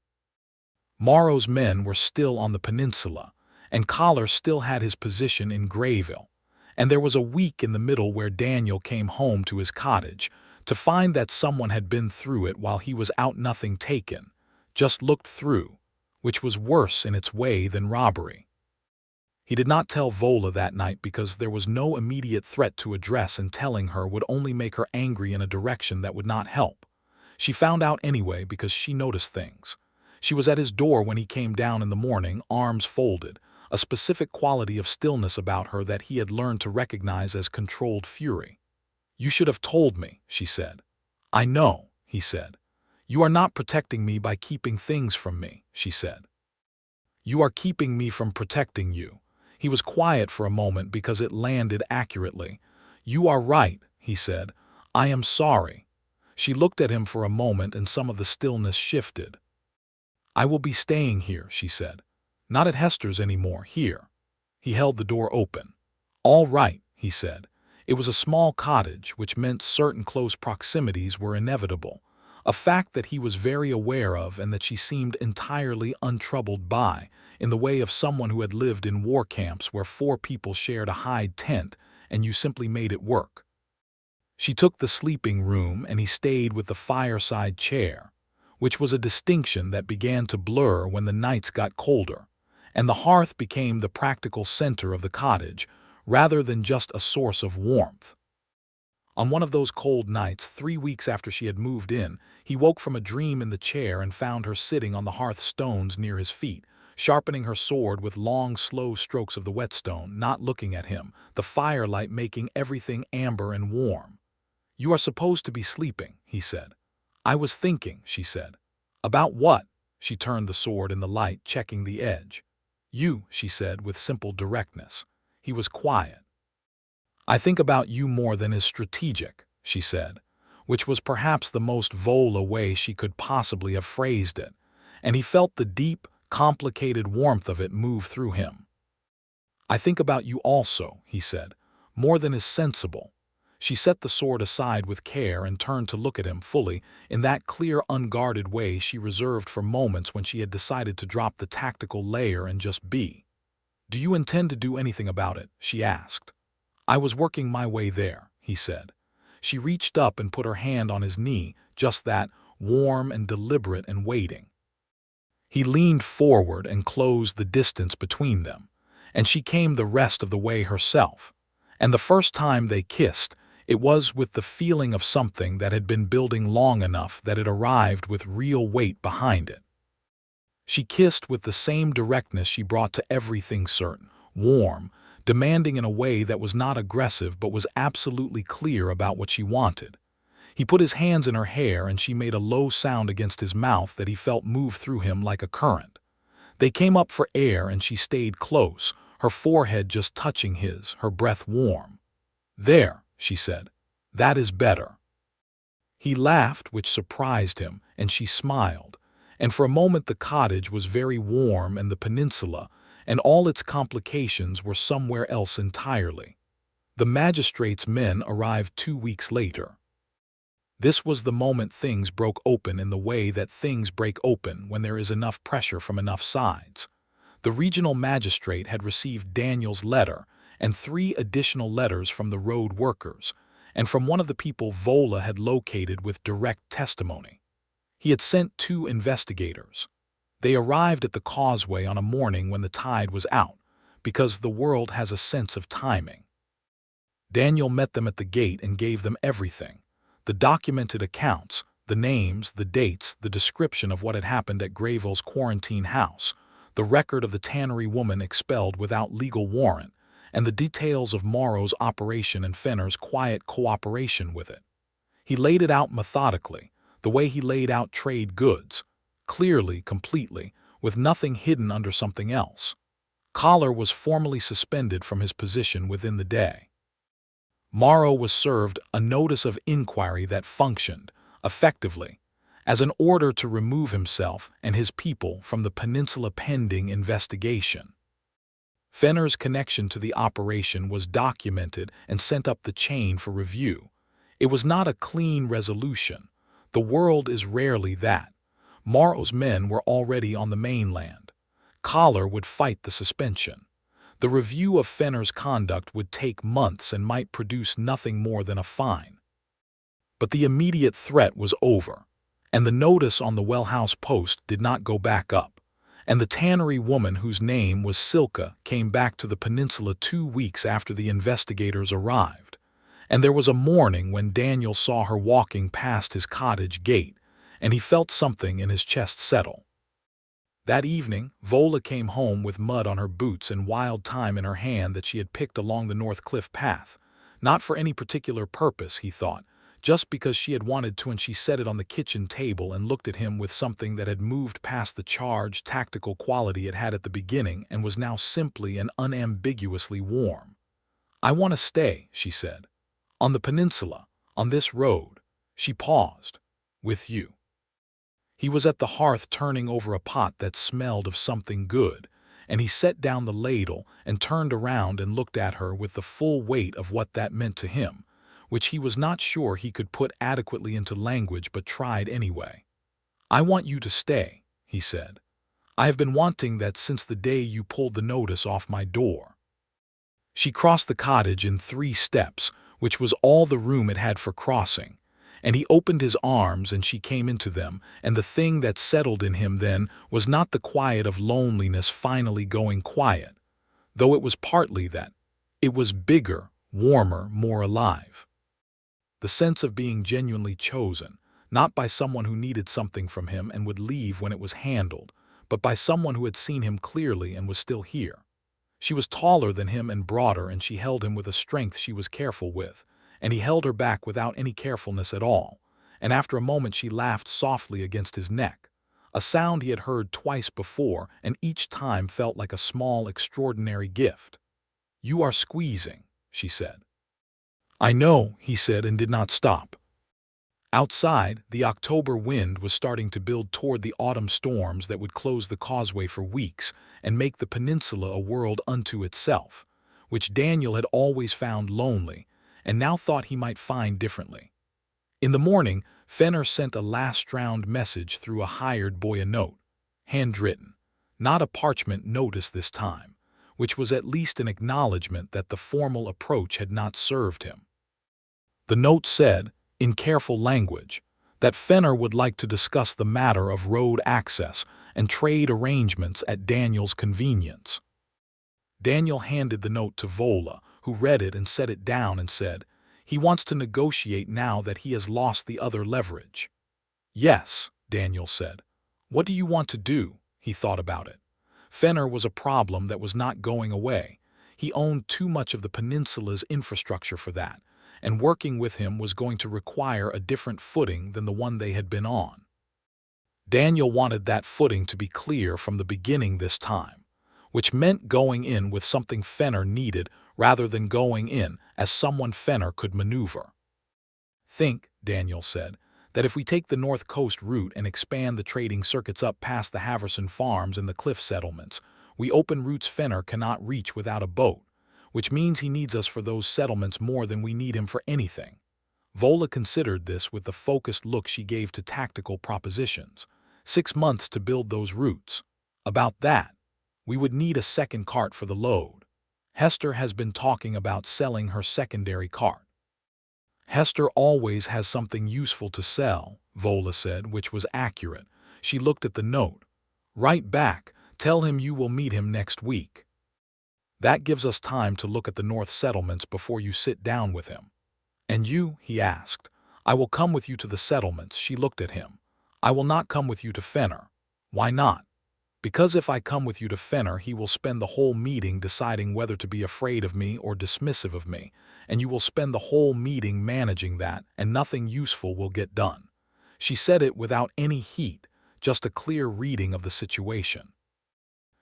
Morrow's men were still on the peninsula, and Collar still had his position in Grayville, and there was a week in the middle where Daniel came home to his cottage to find that someone had been through it while he was out, nothing taken, just looked through, which was worse in its way than robbery. He did not tell Vola that night because there was no immediate threat to address, and telling her would only make her angry in a direction that would not help. She found out anyway because she noticed things. She was at his door when he came down in the morning, arms folded, a specific quality of stillness about her that he had learned to recognize as controlled fury. "You should have told me," she said. "I know," he said. "You are not protecting me by keeping things from me," she said. "You are keeping me from protecting you." He was quiet for a moment because it landed accurately. "You are right," he said. "I am sorry." She looked at him for a moment and some of the stillness shifted. "I will be staying here," she said. "Not at Hester's anymore, here." He held the door open. "All right," he said. It was a small cottage, which meant certain close proximities were inevitable, a fact that he was very aware of and that she seemed entirely untroubled by, in the way of someone who had lived in war camps where 4 people shared a hide tent and you simply made it work. She took the sleeping room and he stayed with the fireside chair, which was a distinction that began to blur when the nights got colder, and the hearth became the practical center of the cottage, rather than just a source of warmth. On one of those cold nights, 3 weeks after she had moved in, he woke from a dream in the chair and found her sitting on the hearth stones near his feet, sharpening her sword with long, slow strokes of the whetstone, not looking at him, the firelight making everything amber and warm. "You are supposed to be sleeping," he said. "I was thinking," she said. "About what?" She turned the sword in the light, checking the edge. "You," she said with simple directness. He was quiet. "I think about you more than is strategic," she said, which was perhaps the most Vola way she could possibly have phrased it, and he felt the deep, complicated warmth of it move through him. "I think about you also," he said, "more than is sensible." She set the sword aside with care and turned to look at him fully in that clear, unguarded way she reserved for moments when she had decided to drop the tactical layer and just be. "Do you intend to do anything about it?" she asked. "I was working my way there," he said. She reached up and put her hand on his knee, just that, warm and deliberate and waiting. He leaned forward and closed the distance between them, and she came the rest of the way herself. And the first time they kissed, it was with the feeling of something that had been building long enough that it arrived with real weight behind it. She kissed with the same directness she brought to everything certain, warm, demanding in a way that was not aggressive but was absolutely clear about what she wanted. He put his hands in her hair and she made a low sound against his mouth that he felt move through him like a current. They came up for air and she stayed close, her forehead just touching his, her breath warm. "There," she said. "That is better." He laughed, which surprised him, and she smiled. And for a moment the cottage was very warm and the peninsula, and all its complications were somewhere else entirely. The magistrate's men arrived 2 weeks later. This was the moment things broke open in the way that things break open when there is enough pressure from enough sides. The regional magistrate had received Daniel's letter and 3 additional letters from the road workers, and from one of the people Vola had located with direct testimony. He had sent 2 investigators. They arrived at the causeway on a morning when the tide was out, because the world has a sense of timing. Daniel met them at the gate and gave them everything: the documented accounts, the names, the dates, the description of what had happened at Grayville's quarantine house, the record of the tannery woman expelled without legal warrant, and the details of Morrow's operation and Fenner's quiet cooperation with it. He laid it out methodically, the way he laid out trade goods, clearly, completely, with nothing hidden under something else. Collar was formally suspended from his position within the day. Morrow was served a notice of inquiry that functioned, effectively, as an order to remove himself and his people from the peninsula pending investigation. Fenner's connection to the operation was documented and sent up the chain for review. It was not a clean resolution. The world is rarely that. Morrow's men were already on the mainland. Collar would fight the suspension. The review of Fenner's conduct would take months and might produce nothing more than a fine. But the immediate threat was over, and the notice on the Wellhouse Post did not go back up, and the tannery woman whose name was Silka came back to the peninsula 2 weeks after the investigators arrived, and there was a morning when Daniel saw her walking past his cottage gate, and he felt something in his chest settle. That evening, Vola came home with mud on her boots and wild thyme in her hand that she had picked along the North Cliff path, not for any particular purpose, he thought, just because she had wanted to, and she set it on the kitchen table and looked at him with something that had moved past the charged, tactical quality it had at the beginning and was now simply and unambiguously warm. "I want to stay," she said. "On the peninsula, on this road." She paused. "With you." He was at the hearth turning over a pot that smelled of something good, and he set down the ladle and turned around and looked at her with the full weight of what that meant to him, which he was not sure he could put adequately into language but tried anyway. "I want you to stay," he said. "I have been wanting that since the day you pulled the notice off my door." She crossed the cottage in 3 steps, which was all the room it had for crossing, and he opened his arms and she came into them, and the thing that settled in him then was not the quiet of loneliness finally going quiet, though it was partly that. It was bigger, warmer, more alive. The sense of being genuinely chosen, not by someone who needed something from him and would leave when it was handled, but by someone who had seen him clearly and was still here. She was taller than him and broader, and she held him with a strength she was careful with, and he held her back without any carefulness at all, and after a moment she laughed softly against his neck, a sound he had heard twice before and each time felt like a small, extraordinary gift. "You are squeezing," she said. "I know," he said, and did not stop. Outside, the October wind was starting to build toward the autumn storms that would close the causeway for weeks and make the peninsula a world unto itself, which Daniel had always found lonely and now thought he might find differently. In the morning, Fenner sent a last-round message through a hired boy, a note, handwritten, not a parchment notice this time, which was at least an acknowledgment that the formal approach had not served him. The note said, in careful language, that Fenner would like to discuss the matter of road access and trade arrangements at Daniel's convenience. Daniel handed the note to Vola, who read it and set it down and said, "He wants to negotiate now that he has lost the other leverage." "Yes," Daniel said. "What do you want to do?" He thought about it. Fenner was a problem that was not going away. He owned too much of the peninsula's infrastructure for that, and working with him was going to require a different footing than the one they had been on. Daniel wanted that footing to be clear from the beginning this time, which meant going in with something Fenner needed rather than going in as someone Fenner could maneuver. "Think," Daniel said, "that if we take the North Coast route and expand the trading circuits up past the Haverson farms and the cliff settlements, we open routes Fenner cannot reach without a boat, which means he needs us for those settlements more than we need him for anything." Vola considered this with the focused look she gave to tactical propositions. 6 months to build those routes. About that. We would need a second cart for the load. Hester has been talking about selling her secondary cart. "Hester always has something useful to sell," Vola said, which was accurate. She looked at the note. "Write back, tell him you will meet him next week. That gives us time to look at the North settlements before you sit down with him." "And you?" he asked. "I will come with you to the settlements." She looked at him. "I will not come with you to Fenner." "Why not?" "Because if I come with you to Fenner, he will spend the whole meeting deciding whether to be afraid of me or dismissive of me, and you will spend the whole meeting managing that, and nothing useful will get done." She said it without any heat, just a clear reading of the situation.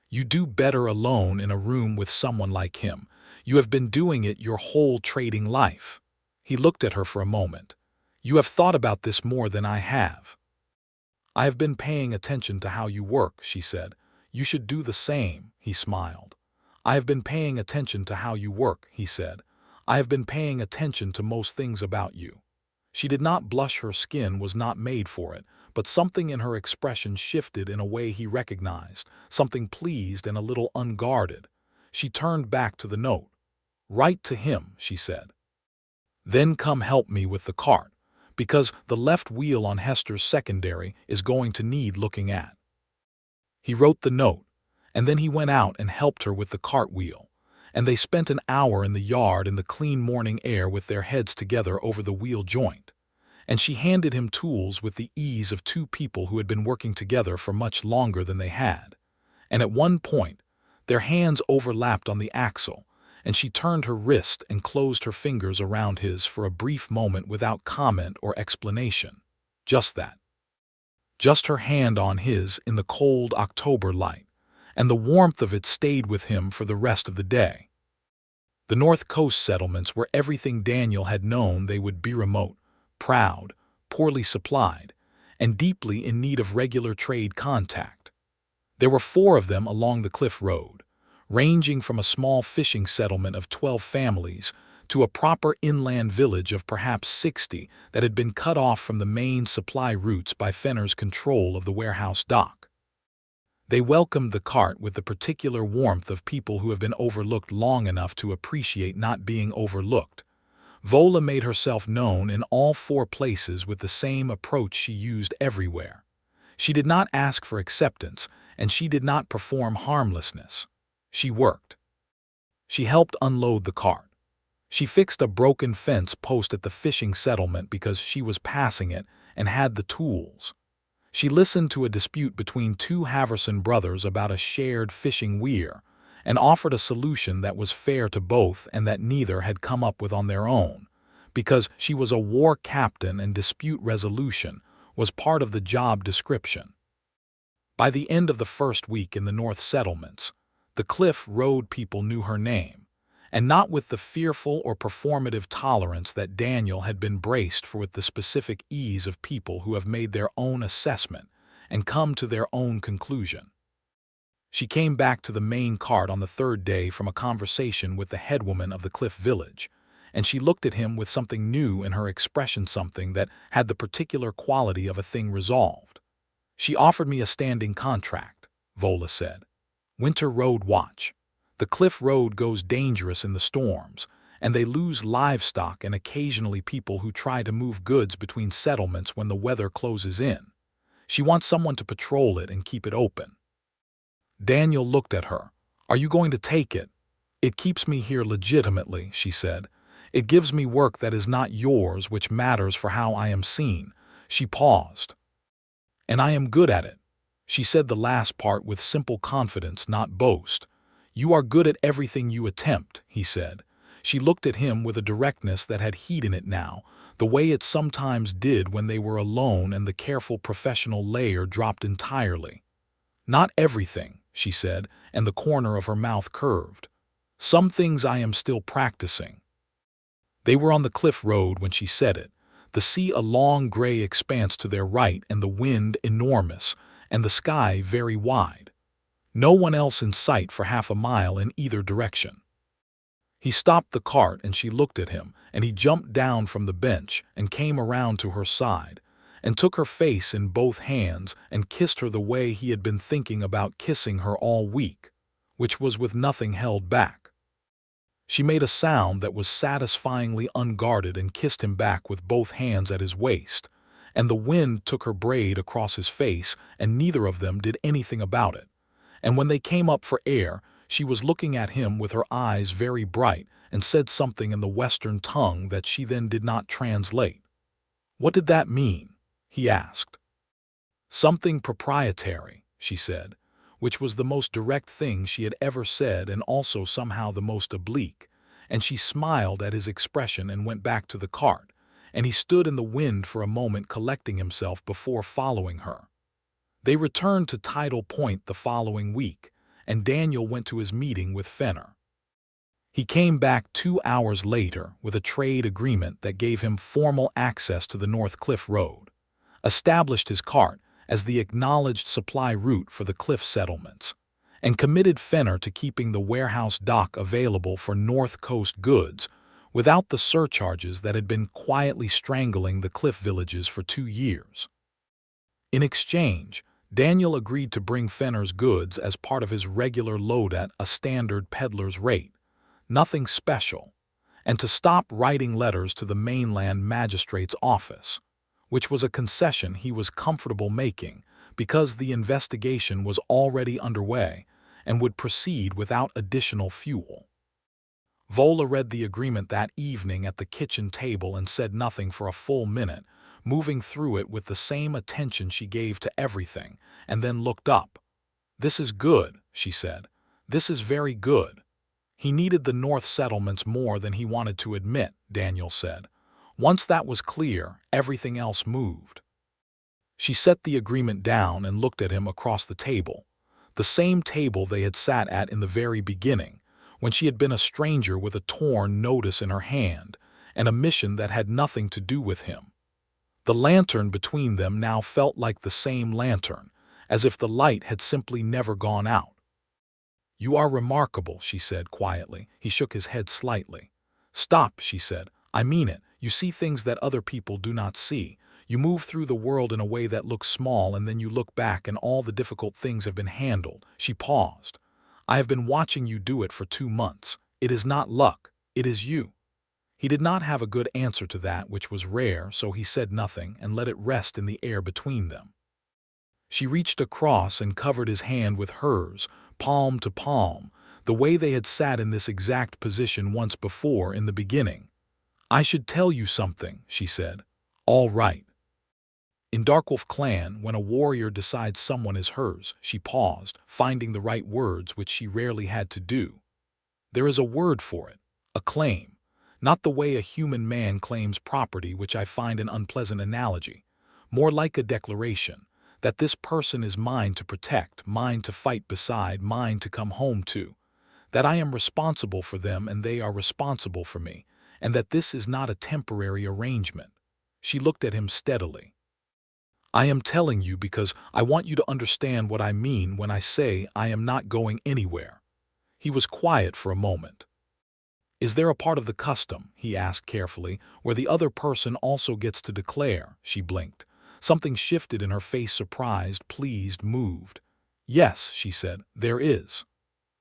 "You do better alone in a room with someone like him. You have been doing it your whole trading life." He looked at her for a moment. "You have thought about this more than I have." "I have been paying attention to how you work," she said. "You should do the same," he smiled. "I have been paying attention to how you work," he said. "I have been paying attention to most things about you." She did not blush. Her skin was not made for it, but something in her expression shifted in a way he recognized, something pleased and a little unguarded. She turned back to the note. "Write to him," she said. "Then come help me with the cart, because the left wheel on Hester's secondary is going to need looking at." He wrote the note, and then he went out and helped her with the cart wheel, and they spent an hour in the yard in the clean morning air with their heads together over the wheel joint, and she handed him tools with the ease of 2 people who had been working together for much longer than they had, and at one point their hands overlapped on the axle, and she turned her wrist and closed her fingers around his for a brief moment without comment or explanation. Just that. Just her hand on his in the cold October light, and the warmth of it stayed with him for the rest of the day. The North Coast settlements were everything Daniel had known they would be: remote, proud, poorly supplied, and deeply in need of regular trade contact. There were 4 of them along the cliff road, ranging from a small fishing settlement of 12 families to a proper inland village of perhaps 60 that had been cut off from the main supply routes by Fenner's control of the warehouse dock. They welcomed the cart with the particular warmth of people who have been overlooked long enough to appreciate not being overlooked. Vola made herself known in all 4 places with the same approach she used everywhere. She did not ask for acceptance, and she did not perform harmlessness. She worked. She helped unload the cart. She fixed a broken fence post at the fishing settlement because she was passing it and had the tools. She listened to a dispute between 2 Haverson brothers about a shared fishing weir, and offered a solution that was fair to both and that neither had come up with on their own, because she was a war captain and dispute resolution was part of the job description. By the end of the first week in the North settlements, the Cliff Road people knew her name, and not with the fearful or performative tolerance that Daniel had been braced for with the specific ease of people who have made their own assessment and come to their own conclusion. She came back to the main cart on the 3rd day from a conversation with the headwoman of the Cliff Village, and she looked at him with something new in her expression, something that had the particular quality of a thing resolved. She offered me a standing contract, Vola said. Winter road watch. The Cliff Road goes dangerous in the storms, and they lose livestock and occasionally people who try to move goods between settlements when the weather closes in. She wants someone to patrol it and keep it open. Daniel looked at her. Are you going to take it? It keeps me here legitimately, she said. It gives me work that is not yours, which matters for how I am seen. She paused. And I am good at it. She said the last part with simple confidence, not boast. You are good at everything you attempt, he said. She looked at him with a directness that had heat in it now, the way it sometimes did when they were alone and the careful professional layer dropped entirely. Not everything, she said, and the corner of her mouth curved. Some things I am still practicing. They were on the Cliff Road when she said it, the sea a long gray expanse to their right and the wind enormous, and the sky very wide. No one else in sight for half a mile in either direction. He stopped the cart and she looked at him, and he jumped down from the bench and came around to her side, and took her face in both hands and kissed her the way he had been thinking about kissing her all week, which was with nothing held back. She made a sound that was satisfyingly unguarded and kissed him back with both hands at his waist, and the wind took her braid across his face and neither of them did anything about it. And when they came up for air, she was looking at him with her eyes very bright and said something in the Western tongue that she then did not translate. What did that mean? He asked. Something proprietary, she said, which was the most direct thing she had ever said and also somehow the most oblique, and she smiled at his expression and went back to the cart, and he stood in the wind for a moment collecting himself before following her. They returned to Tidal Point the following week, and Daniel went to his meeting with Fenner. He came back 2 hours later with a trade agreement that gave him formal access to the North Cliff Road, established his cart as the acknowledged supply route for the Cliff settlements, and committed Fenner to keeping the warehouse dock available for North Coast goods without the surcharges that had been quietly strangling the Cliff villages for 2 years. In exchange, Daniel agreed to bring Fenner's goods as part of his regular load at a standard peddler's rate, nothing special, and to stop writing letters to the mainland magistrate's office, which was a concession he was comfortable making because the investigation was already underway and would proceed without additional fuel. Vola read the agreement that evening at the kitchen table and said nothing for a full minute, moving through it with the same attention she gave to everything, and then looked up. This is good, she said. This is very good. He needed the North settlements more than he wanted to admit, Daniel said. Once that was clear, everything else moved. She set the agreement down and looked at him across the table, the same table they had sat at in the very beginning, when she had been a stranger with a torn notice in her hand and a mission that had nothing to do with him. The lantern between them now felt like the same lantern, as if the light had simply never gone out. "You are remarkable," she said quietly. He shook his head slightly. "Stop," she said. "I mean it. You see things that other people do not see. You move through the world in a way that looks small, and then you look back and all the difficult things have been handled." She paused. "I have been watching you do it for 2 months. It is not luck. It is you." He did not have a good answer to that, which was rare, so he said nothing and let it rest in the air between them. She reached across and covered his hand with hers, palm to palm, the way they had sat in this exact position once before in the beginning. "I should tell you something," she said. "All right." In Darkwolf clan, when a warrior decides someone is hers, she paused, finding the right words, which she rarely had to do. There is a word for it, a claim. Not the way a human man claims property, which I find an unpleasant analogy. More like a declaration, that this person is mine to protect, mine to fight beside, mine to come home to. That I am responsible for them and they are responsible for me, and that this is not a temporary arrangement. She looked at him steadily. "I am telling you because I want you to understand what I mean when I say I am not going anywhere." He was quiet for a moment. "Is there a part of the custom," he asked carefully, "where the other person also gets to declare?" She blinked. Something shifted in her face, surprised, pleased, moved. "Yes," she said, "there is."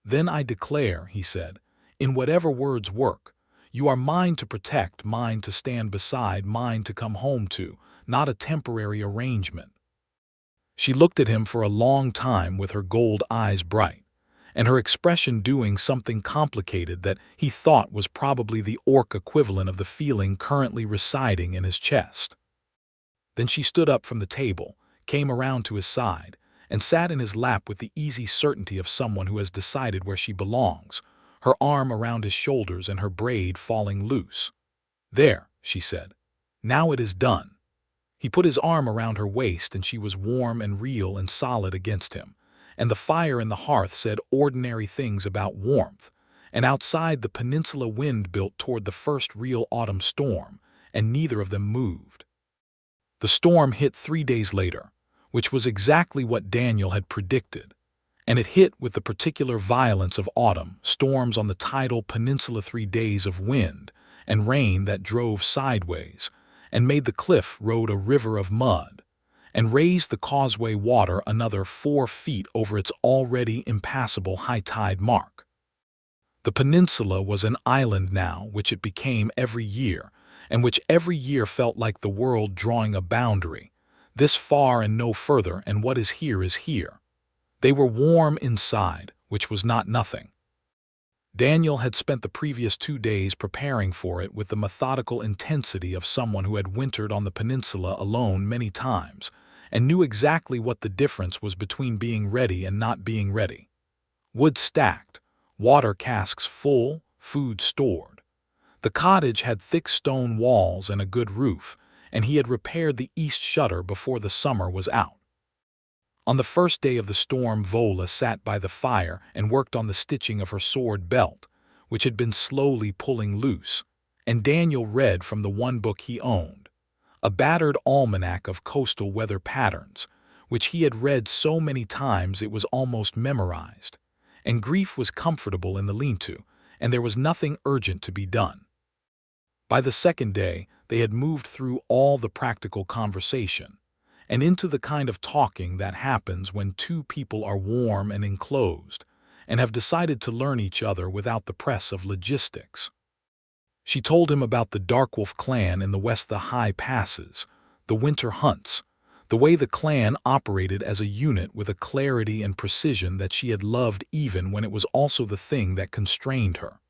"Then I declare," he said, "in whatever words work. You are mine to protect, mine to stand beside, mine to come home to, not a temporary arrangement." She looked at him for a long time with her gold eyes bright, and her expression doing something complicated that he thought was probably the orc equivalent of the feeling currently residing in his chest. Then she stood up from the table, came around to his side, and sat in his lap with the easy certainty of someone who has decided where she belongs, her arm around his shoulders and her braid falling loose. "There," she said. "Now it is done." He put his arm around her waist and she was warm and real and solid against him, and the fire in the hearth said ordinary things about warmth, and outside the peninsula wind built toward the first real autumn storm, and neither of them moved. The storm hit 3 days later, which was exactly what Daniel had predicted, and it hit with the particular violence of autumn, storms on the tidal peninsula, 3 days of wind and rain that drove sideways, and made the cliff road a river of mud, and raised the causeway water another 4 feet over its already impassable high tide mark. The peninsula was an island now, which it became every year, and which every year felt like the world drawing a boundary, this far and no further, and what is here is here. They were warm inside, which was not nothing. Daniel had spent the previous 2 days preparing for it with the methodical intensity of someone who had wintered on the peninsula alone many times, and knew exactly what the difference was between being ready and not being ready. Wood stacked, water casks full, food stored. The cottage had thick stone walls and a good roof, and he had repaired the east shutter before the summer was out. On the first day of the storm, Vola sat by the fire and worked on the stitching of her sword belt, which had been slowly pulling loose, and Daniel read from the one book he owned, a battered almanac of coastal weather patterns, which he had read so many times it was almost memorized, and grief was comfortable in the lean-to, and there was nothing urgent to be done. By the second day, they had moved through all the practical conversation, and into the kind of talking that happens when 2 people are warm and enclosed, and have decided to learn each other without the press of logistics. She told him about the Darkwolf clan in the west, the high passes, the winter hunts, the way the clan operated as a unit with a clarity and precision that she had loved even when it was also the thing that constrained her.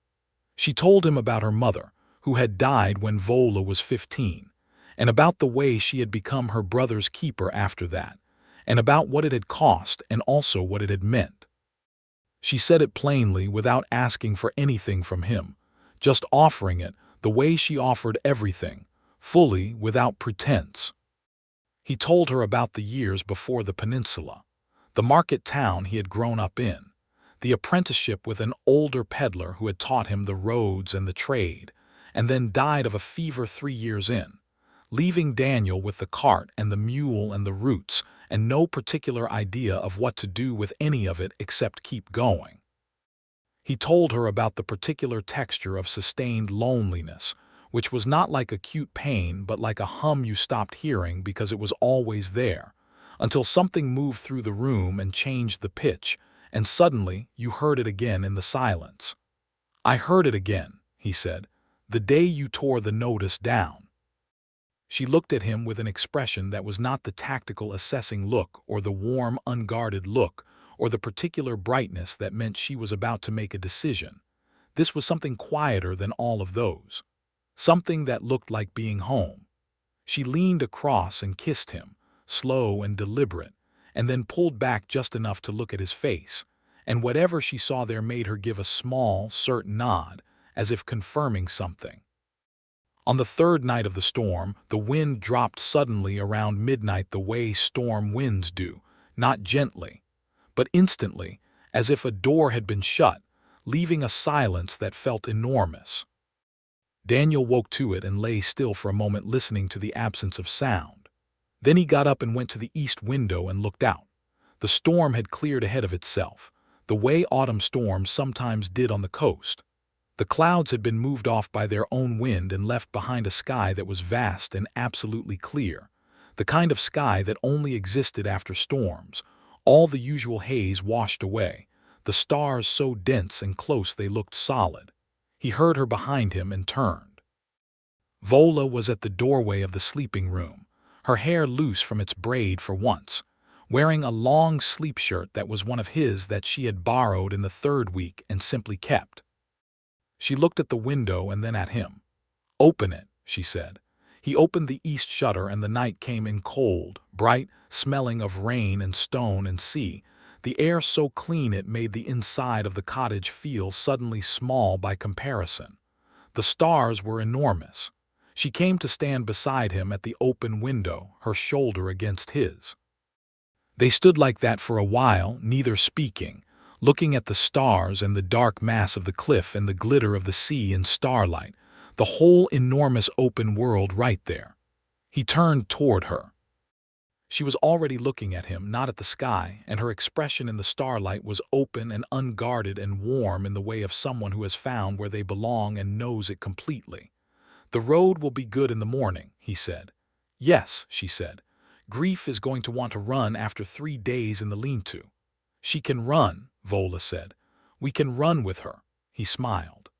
She told him about her mother, who had died when Vola was 15, and about the way she had become her brother's keeper after that, and about what it had cost and also what it had meant. She said it plainly without asking for anything from him, just offering it the way she offered everything, fully, without pretense. He told her about the years before the peninsula, the market town he had grown up in, the apprenticeship with an older peddler who had taught him the roads and the trade, and then died of a fever 3 years in, leaving Daniel with the cart and the mule and the roots and no particular idea of what to do with any of it except keep going. He told her about the particular texture of sustained loneliness, which was not like acute pain but like a hum you stopped hearing because it was always there, until something moved through the room and changed the pitch, and suddenly you heard it again in the silence. "I heard it again," he said, "the day you tore the notice down." She looked at him with an expression that was not the tactical assessing look or the warm, unguarded look or the particular brightness that meant she was about to make a decision. This was something quieter than all of those. Something that looked like being home. She leaned across and kissed him, slow and deliberate, and then pulled back just enough to look at his face, and whatever she saw there made her give a small, certain nod, as if confirming something. On the third night of the storm, the wind dropped suddenly around midnight the way storm winds do, not gently, but instantly, as if a door had been shut, leaving a silence that felt enormous. Daniel woke to it and lay still for a moment listening to the absence of sound. Then he got up and went to the east window and looked out. The storm had cleared ahead of itself, the way autumn storms sometimes did on the coast. The clouds had been moved off by their own wind and left behind a sky that was vast and absolutely clear, the kind of sky that only existed after storms, all the usual haze washed away, the stars so dense and close they looked solid. He heard her behind him and turned. Vola was at the doorway of the sleeping room, her hair loose from its braid for once, wearing a long sleep shirt that was one of his that she had borrowed in the third week and simply kept. She looked at the window and then at him. "Open it," she said. He opened the east shutter and the night came in cold, bright, smelling of rain and stone and sea, the air so clean it made the inside of the cottage feel suddenly small by comparison. The stars were enormous. She came to stand beside him at the open window, her shoulder against his. They stood like that for a while, neither speaking, looking at the stars and the dark mass of the cliff and the glitter of the sea in starlight, the whole enormous open world right there. He turned toward her. She was already looking at him, not at the sky, and her expression in the starlight was open and unguarded and warm in the way of someone who has found where they belong and knows it completely. "The road will be good in the morning," he said. "Yes," she said. "Grief is going to want to run after 3 days in the lean-to." "She can run," Vola said. "We can run with her." He smiled.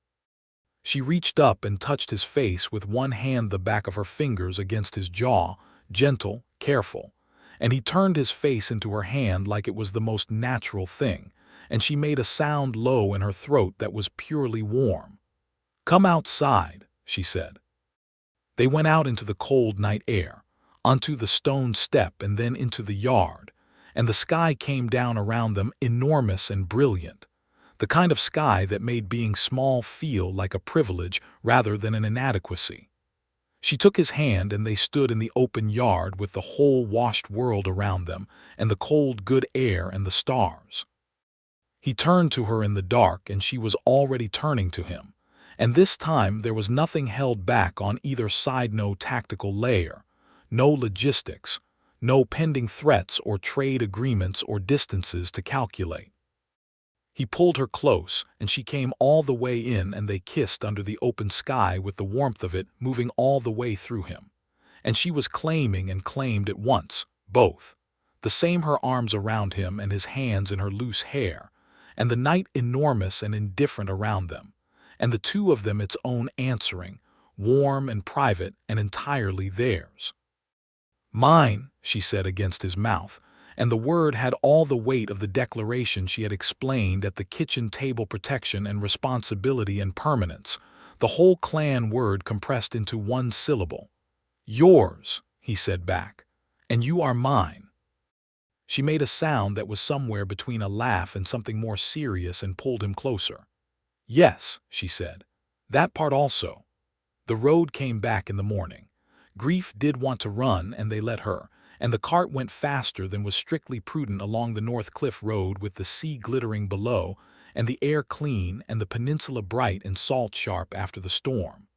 She reached up and touched his face with one hand, the back of her fingers against his jaw, gentle, careful, and he turned his face into her hand like it was the most natural thing, and she made a sound low in her throat that was purely warm. "Come outside," she said. They went out into the cold night air, onto the stone step and then into the yard, and the sky came down around them enormous and brilliant, the kind of sky that made being small feel like a privilege rather than an inadequacy. She took his hand and they stood in the open yard with the whole washed world around them and the cold good air and the stars. He turned to her in the dark and she was already turning to him, and this time there was nothing held back on either side, no tactical layer, no logistics, no pending threats or trade agreements or distances to calculate. He pulled her close, and she came all the way in and they kissed under the open sky with the warmth of it moving all the way through him. And she was claiming and claimed at once, both. The same, her arms around him and his hands in her loose hair, and the night enormous and indifferent around them, and the two of them its own answering, warm and private and entirely theirs. "Mine," she said against his mouth, and the word had all the weight of the declaration she had explained at the kitchen table: protection and responsibility and permanence, the whole clan word compressed into one syllable. "Yours," he said back, "and you are mine." She made a sound that was somewhere between a laugh and something more serious and pulled him closer. "Yes," she said, "that part also." The road came back in the morning. Grief did want to run, and they let her, and the cart went faster than was strictly prudent along the North Cliff Road with the sea glittering below and the air clean and the peninsula bright and salt-sharp after the storm.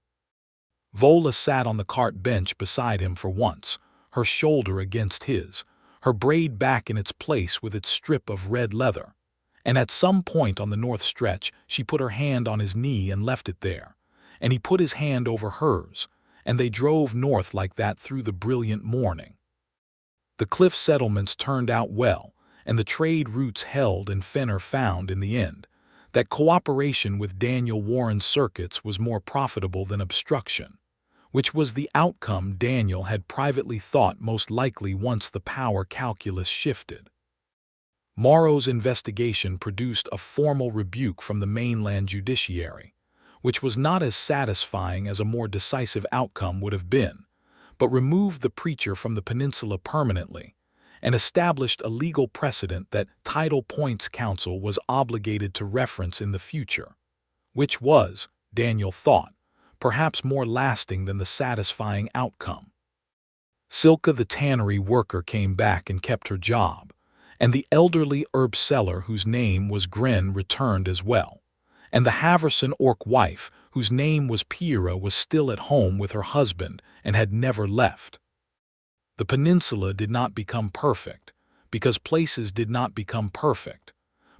Vola sat on the cart bench beside him for once, her shoulder against his, her braid back in its place with its strip of red leather, And at some point on the north stretch, she put her hand on his knee and left it there. And he put his hand over hers, and they drove north like that through the brilliant morning. The cliff settlements turned out well, and the trade routes held, and Fenner found, in the end, that cooperation with Daniel Warren's circuits was more profitable than obstruction, which was the outcome Daniel had privately thought most likely once the power calculus shifted. Morrow's investigation produced a formal rebuke from the mainland judiciary, which was not as satisfying as a more decisive outcome would have been, but removed the preacher from the peninsula permanently and established a legal precedent that Tidal Points Council was obligated to reference in the future, which was, Daniel thought, perhaps more lasting than the satisfying outcome. Silka the tannery worker came back and kept her job, and the elderly herb seller whose name was Gren returned as well, and the Haverson orc wife whose name was Pira was still at home with her husband and had never left. The peninsula did not become perfect, because places did not become perfect,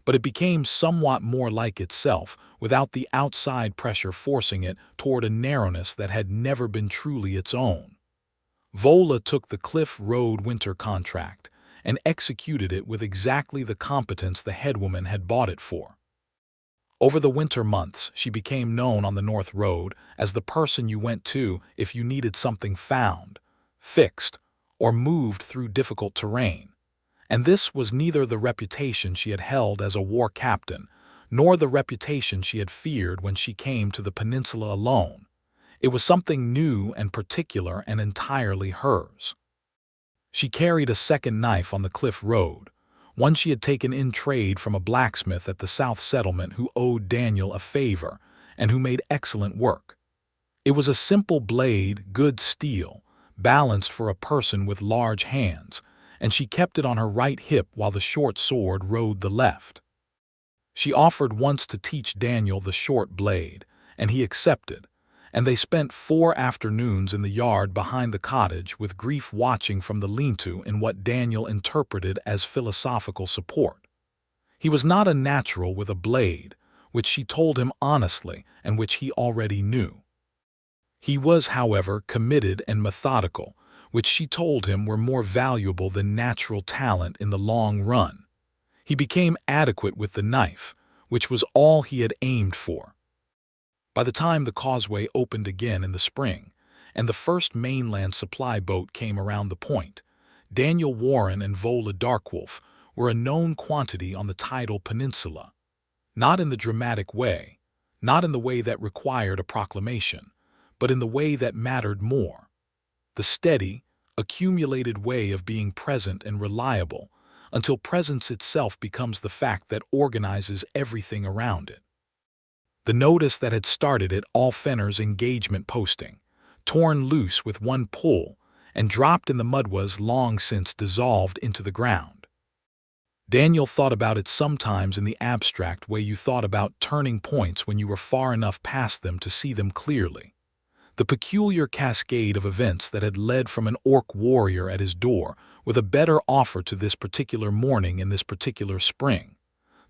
but it became somewhat more like itself without the outside pressure forcing it toward a narrowness that had never been truly its own. Vola took the Cliff Road winter contract and executed it with exactly the competence the headwoman had bought it for. Over the winter months, she became known on the North Road as the person you went to if you needed something found, fixed, or moved through difficult terrain. And this was neither the reputation she had held as a war captain, nor the reputation she had feared when she came to the peninsula alone. It was something new and particular and entirely hers. She carried a second knife on the Cliff Road, one she had taken in trade from a blacksmith at the South Settlement who owed Daniel a favor and who made excellent work. It was a simple blade, good steel, balanced for a person with large hands, and she kept it on her right hip while the short sword rode the left. She offered once to teach Daniel the short blade, and he accepted, and they spent 4 afternoons in the yard behind the cottage with Grief watching from the lean-to in what Daniel interpreted as philosophical support. He was not a natural with a blade, which she told him honestly and which he already knew. He was, however, committed and methodical, which she told him were more valuable than natural talent in the long run. He became adequate with the knife, which was all he had aimed for. By the time the causeway opened again in the spring, and the first mainland supply boat came around the point, Daniel Warren and Vola Darkwolf were a known quantity on the tidal peninsula. Not in the dramatic way, not in the way that required a proclamation, but in the way that mattered more. The steady, accumulated way of being present and reliable until presence itself becomes the fact that organizes everything around it. The notice that had started it all, Fenner's engagement posting, torn loose with one pull and dropped in the mud, was long since dissolved into the ground. Daniel thought about it sometimes in the abstract way you thought about turning points when you were far enough past them to see them clearly. The peculiar cascade of events that had led from an orc warrior at his door with a better offer to this particular morning in this particular spring,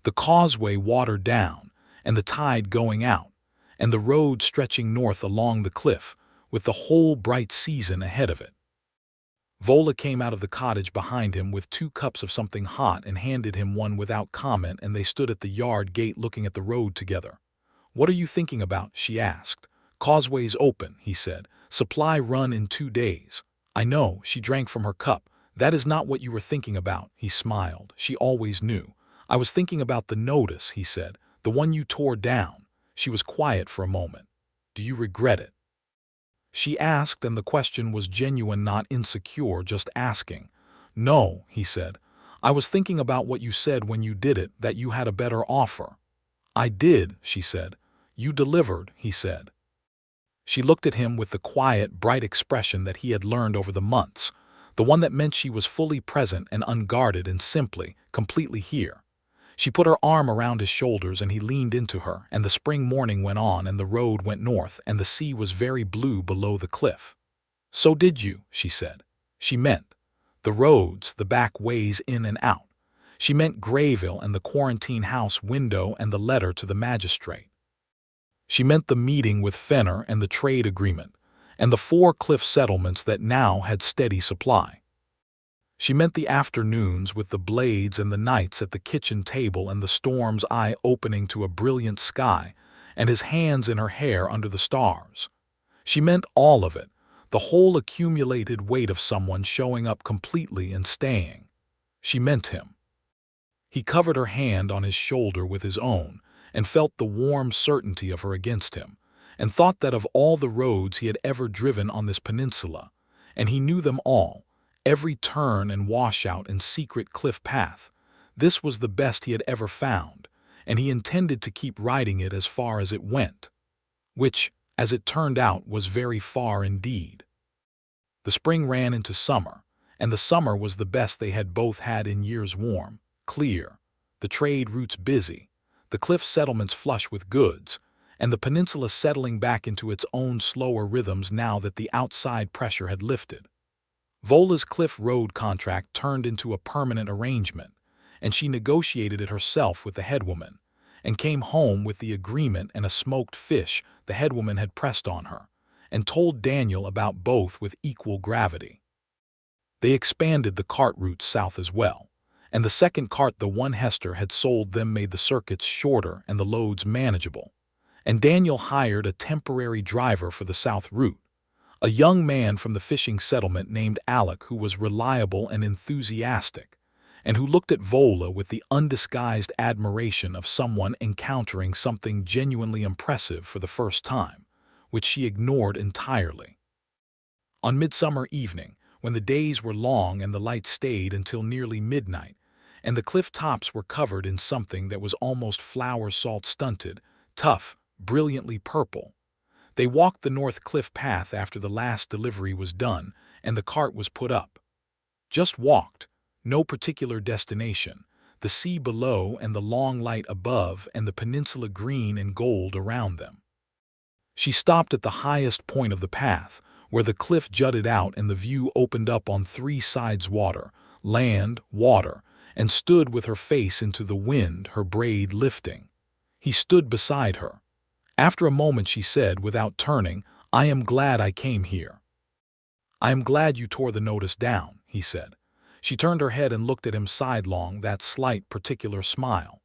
the causeway watered down, and the tide going out, and the road stretching north along the cliff, with the whole bright season ahead of it. Vola came out of the cottage behind him with 2 cups of something hot and handed him one without comment, and they stood at the yard gate looking at the road together. "What are you thinking about?" she asked. "Causeway's open," he said. "Supply run in 2 days." "I know," she drank from her cup. "That is not what you were thinking about," he smiled. She always knew. "I was thinking about the notice," he said. "The one you tore down." She was quiet for a moment. "Do you regret it?" she asked, and the question was genuine, not insecure, just asking. "No," he said. "I was thinking about what you said when you did it, that you had a better offer." "I did," she said. "You delivered," he said. She looked at him with the quiet, bright expression that he had learned over the months, the one that meant she was fully present and unguarded and simply, completely here. She put her arm around his shoulders and he leaned into her, and the spring morning went on and the road went north and the sea was very blue below the cliff. "So did you," she said. She meant the roads, the back ways in and out. She meant Grayville and the quarantine house window and the letter to the magistrate. She meant the meeting with Fenner and the trade agreement, and the 4 cliff settlements that now had steady supply. She meant the afternoons with the blades and the nights at the kitchen table and the storm's eye opening to a brilliant sky and his hands in her hair under the stars. She meant all of it, the whole accumulated weight of someone showing up completely and staying. She meant him. He covered her hand on his shoulder with his own and felt the warm certainty of her against him, and thought that of all the roads he had ever driven on this peninsula, and he knew them all, every turn and washout and secret cliff path, this was the best he had ever found, and he intended to keep riding it as far as it went, which, as it turned out, was very far indeed. The spring ran into summer, and the summer was the best they had both had in years, warm, clear, the trade routes busy, the cliff settlements flush with goods, and the peninsula settling back into its own slower rhythms now that the outside pressure had lifted. Vola's cliff road contract turned into a permanent arrangement, and she negotiated it herself with the headwoman, and came home with the agreement and a smoked fish the headwoman had pressed on her, and told Daniel about both with equal gravity. They expanded the cart routes south as well, and the second cart the one Hester had sold them made the circuits shorter and the loads manageable, and Daniel hired a temporary driver for the south route, a young man from the fishing settlement named Alec who was reliable and enthusiastic, and who looked at Vola with the undisguised admiration of someone encountering something genuinely impressive for the first time, which she ignored entirely. On midsummer evening, when the days were long and the light stayed until nearly midnight, and the cliff tops were covered in something that was almost flower salt stunted, tough, brilliantly purple, they walked the North Cliff path after the last delivery was done and the cart was put up. Just walked, no particular destination, the sea below and the long light above and the peninsula green and gold around them. She stopped at the highest point of the path, where the cliff jutted out and the view opened up on 3 sides water, land, water, and stood with her face into the wind, her braid lifting. He stood beside her. After a moment she said, without turning, "I am glad I came here." "I am glad you tore the notice down," he said. She turned her head and looked at him sidelong, that slight, particular smile.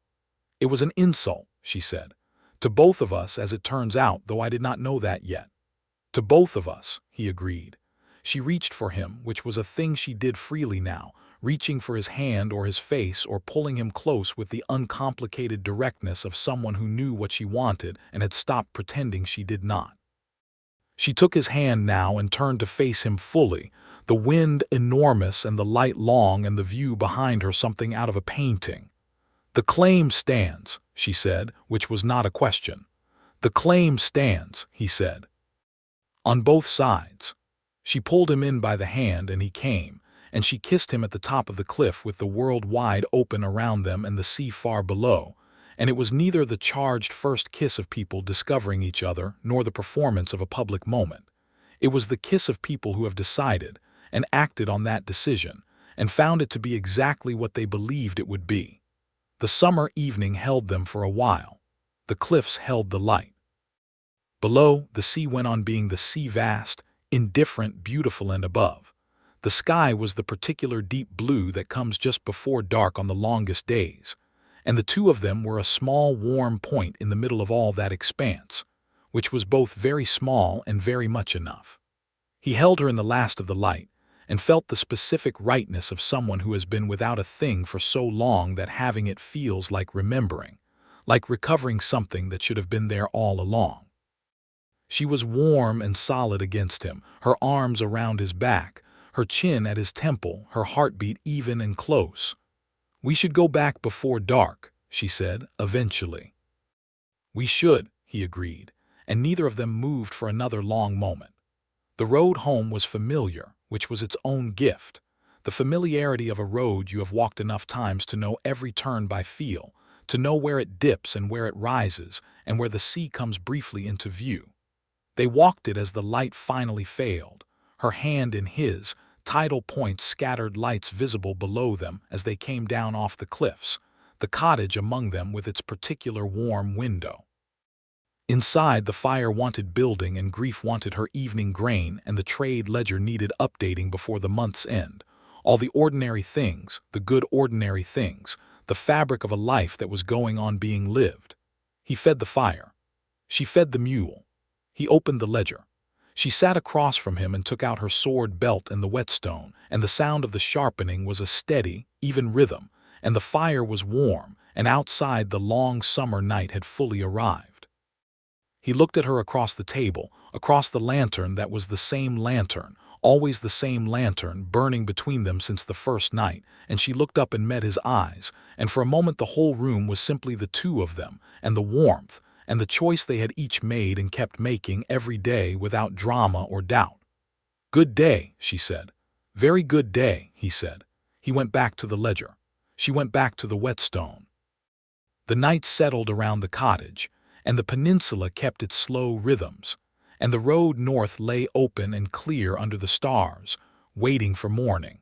"It was an insult," she said. "To both of us, as it turns out, though I did not know that yet." "To both of us," he agreed. She reached for him, which was a thing she did freely now, reaching for his hand or his face or pulling him close with the uncomplicated directness of someone who knew what she wanted and had stopped pretending she did not. She took his hand now and turned to face him fully, the wind enormous and the light long and the view behind her something out of a painting. "The claim stands," she said, which was not a question. "The claim stands," he said. "On both sides." She pulled him in by the hand and he came, and she kissed him at the top of the cliff with the world wide open around them and the sea far below, and it was neither the charged first kiss of people discovering each other nor the performance of a public moment. It was the kiss of people who have decided and acted on that decision and found it to be exactly what they believed it would be. The summer evening held them for a while. The cliffs held the light. Below, the sea went on being the sea, vast, indifferent, beautiful, and above. The sky was the particular deep blue that comes just before dark on the longest days, and the two of them were a small warm point in the middle of all that expanse, which was both very small and very much enough. He held her in the last of the light, and felt the specific rightness of someone who has been without a thing for so long that having it feels like remembering, like recovering something that should have been there all along. She was warm and solid against him, her arms around his back, her chin at his temple, her heartbeat even and close. "We should go back before dark," she said, eventually. "We should," he agreed, and neither of them moved for another long moment. The road home was familiar, which was its own gift, the familiarity of a road you have walked enough times to know every turn by feel, to know where it dips and where it rises, and where the sea comes briefly into view. They walked it as the light finally failed, her hand in his, tidal points scattered lights visible below them as they came down off the cliffs, the cottage among them with its particular warm window. Inside, the fire wanted building and grief wanted her evening grain, and the trade ledger needed updating before the month's end. All the ordinary things, the good ordinary things, the fabric of a life that was going on being lived. He fed the fire. She fed the mule. He opened the ledger. She sat across from him and took out her sword belt and the whetstone, and the sound of the sharpening was a steady, even rhythm, and the fire was warm, and outside the long summer night had fully arrived. He looked at her across the table, across the lantern that was the same lantern, always the same lantern, burning between them since the first night, and she looked up and met his eyes, and for a moment the whole room was simply the two of them, and the warmth, and the choice they had each made and kept making every day without drama or doubt. "Good day," she said. "Very good day," he said. He went back to the ledger. She went back to the whetstone. The night settled around the cottage, and the peninsula kept its slow rhythms, and the road north lay open and clear under the stars, waiting for morning.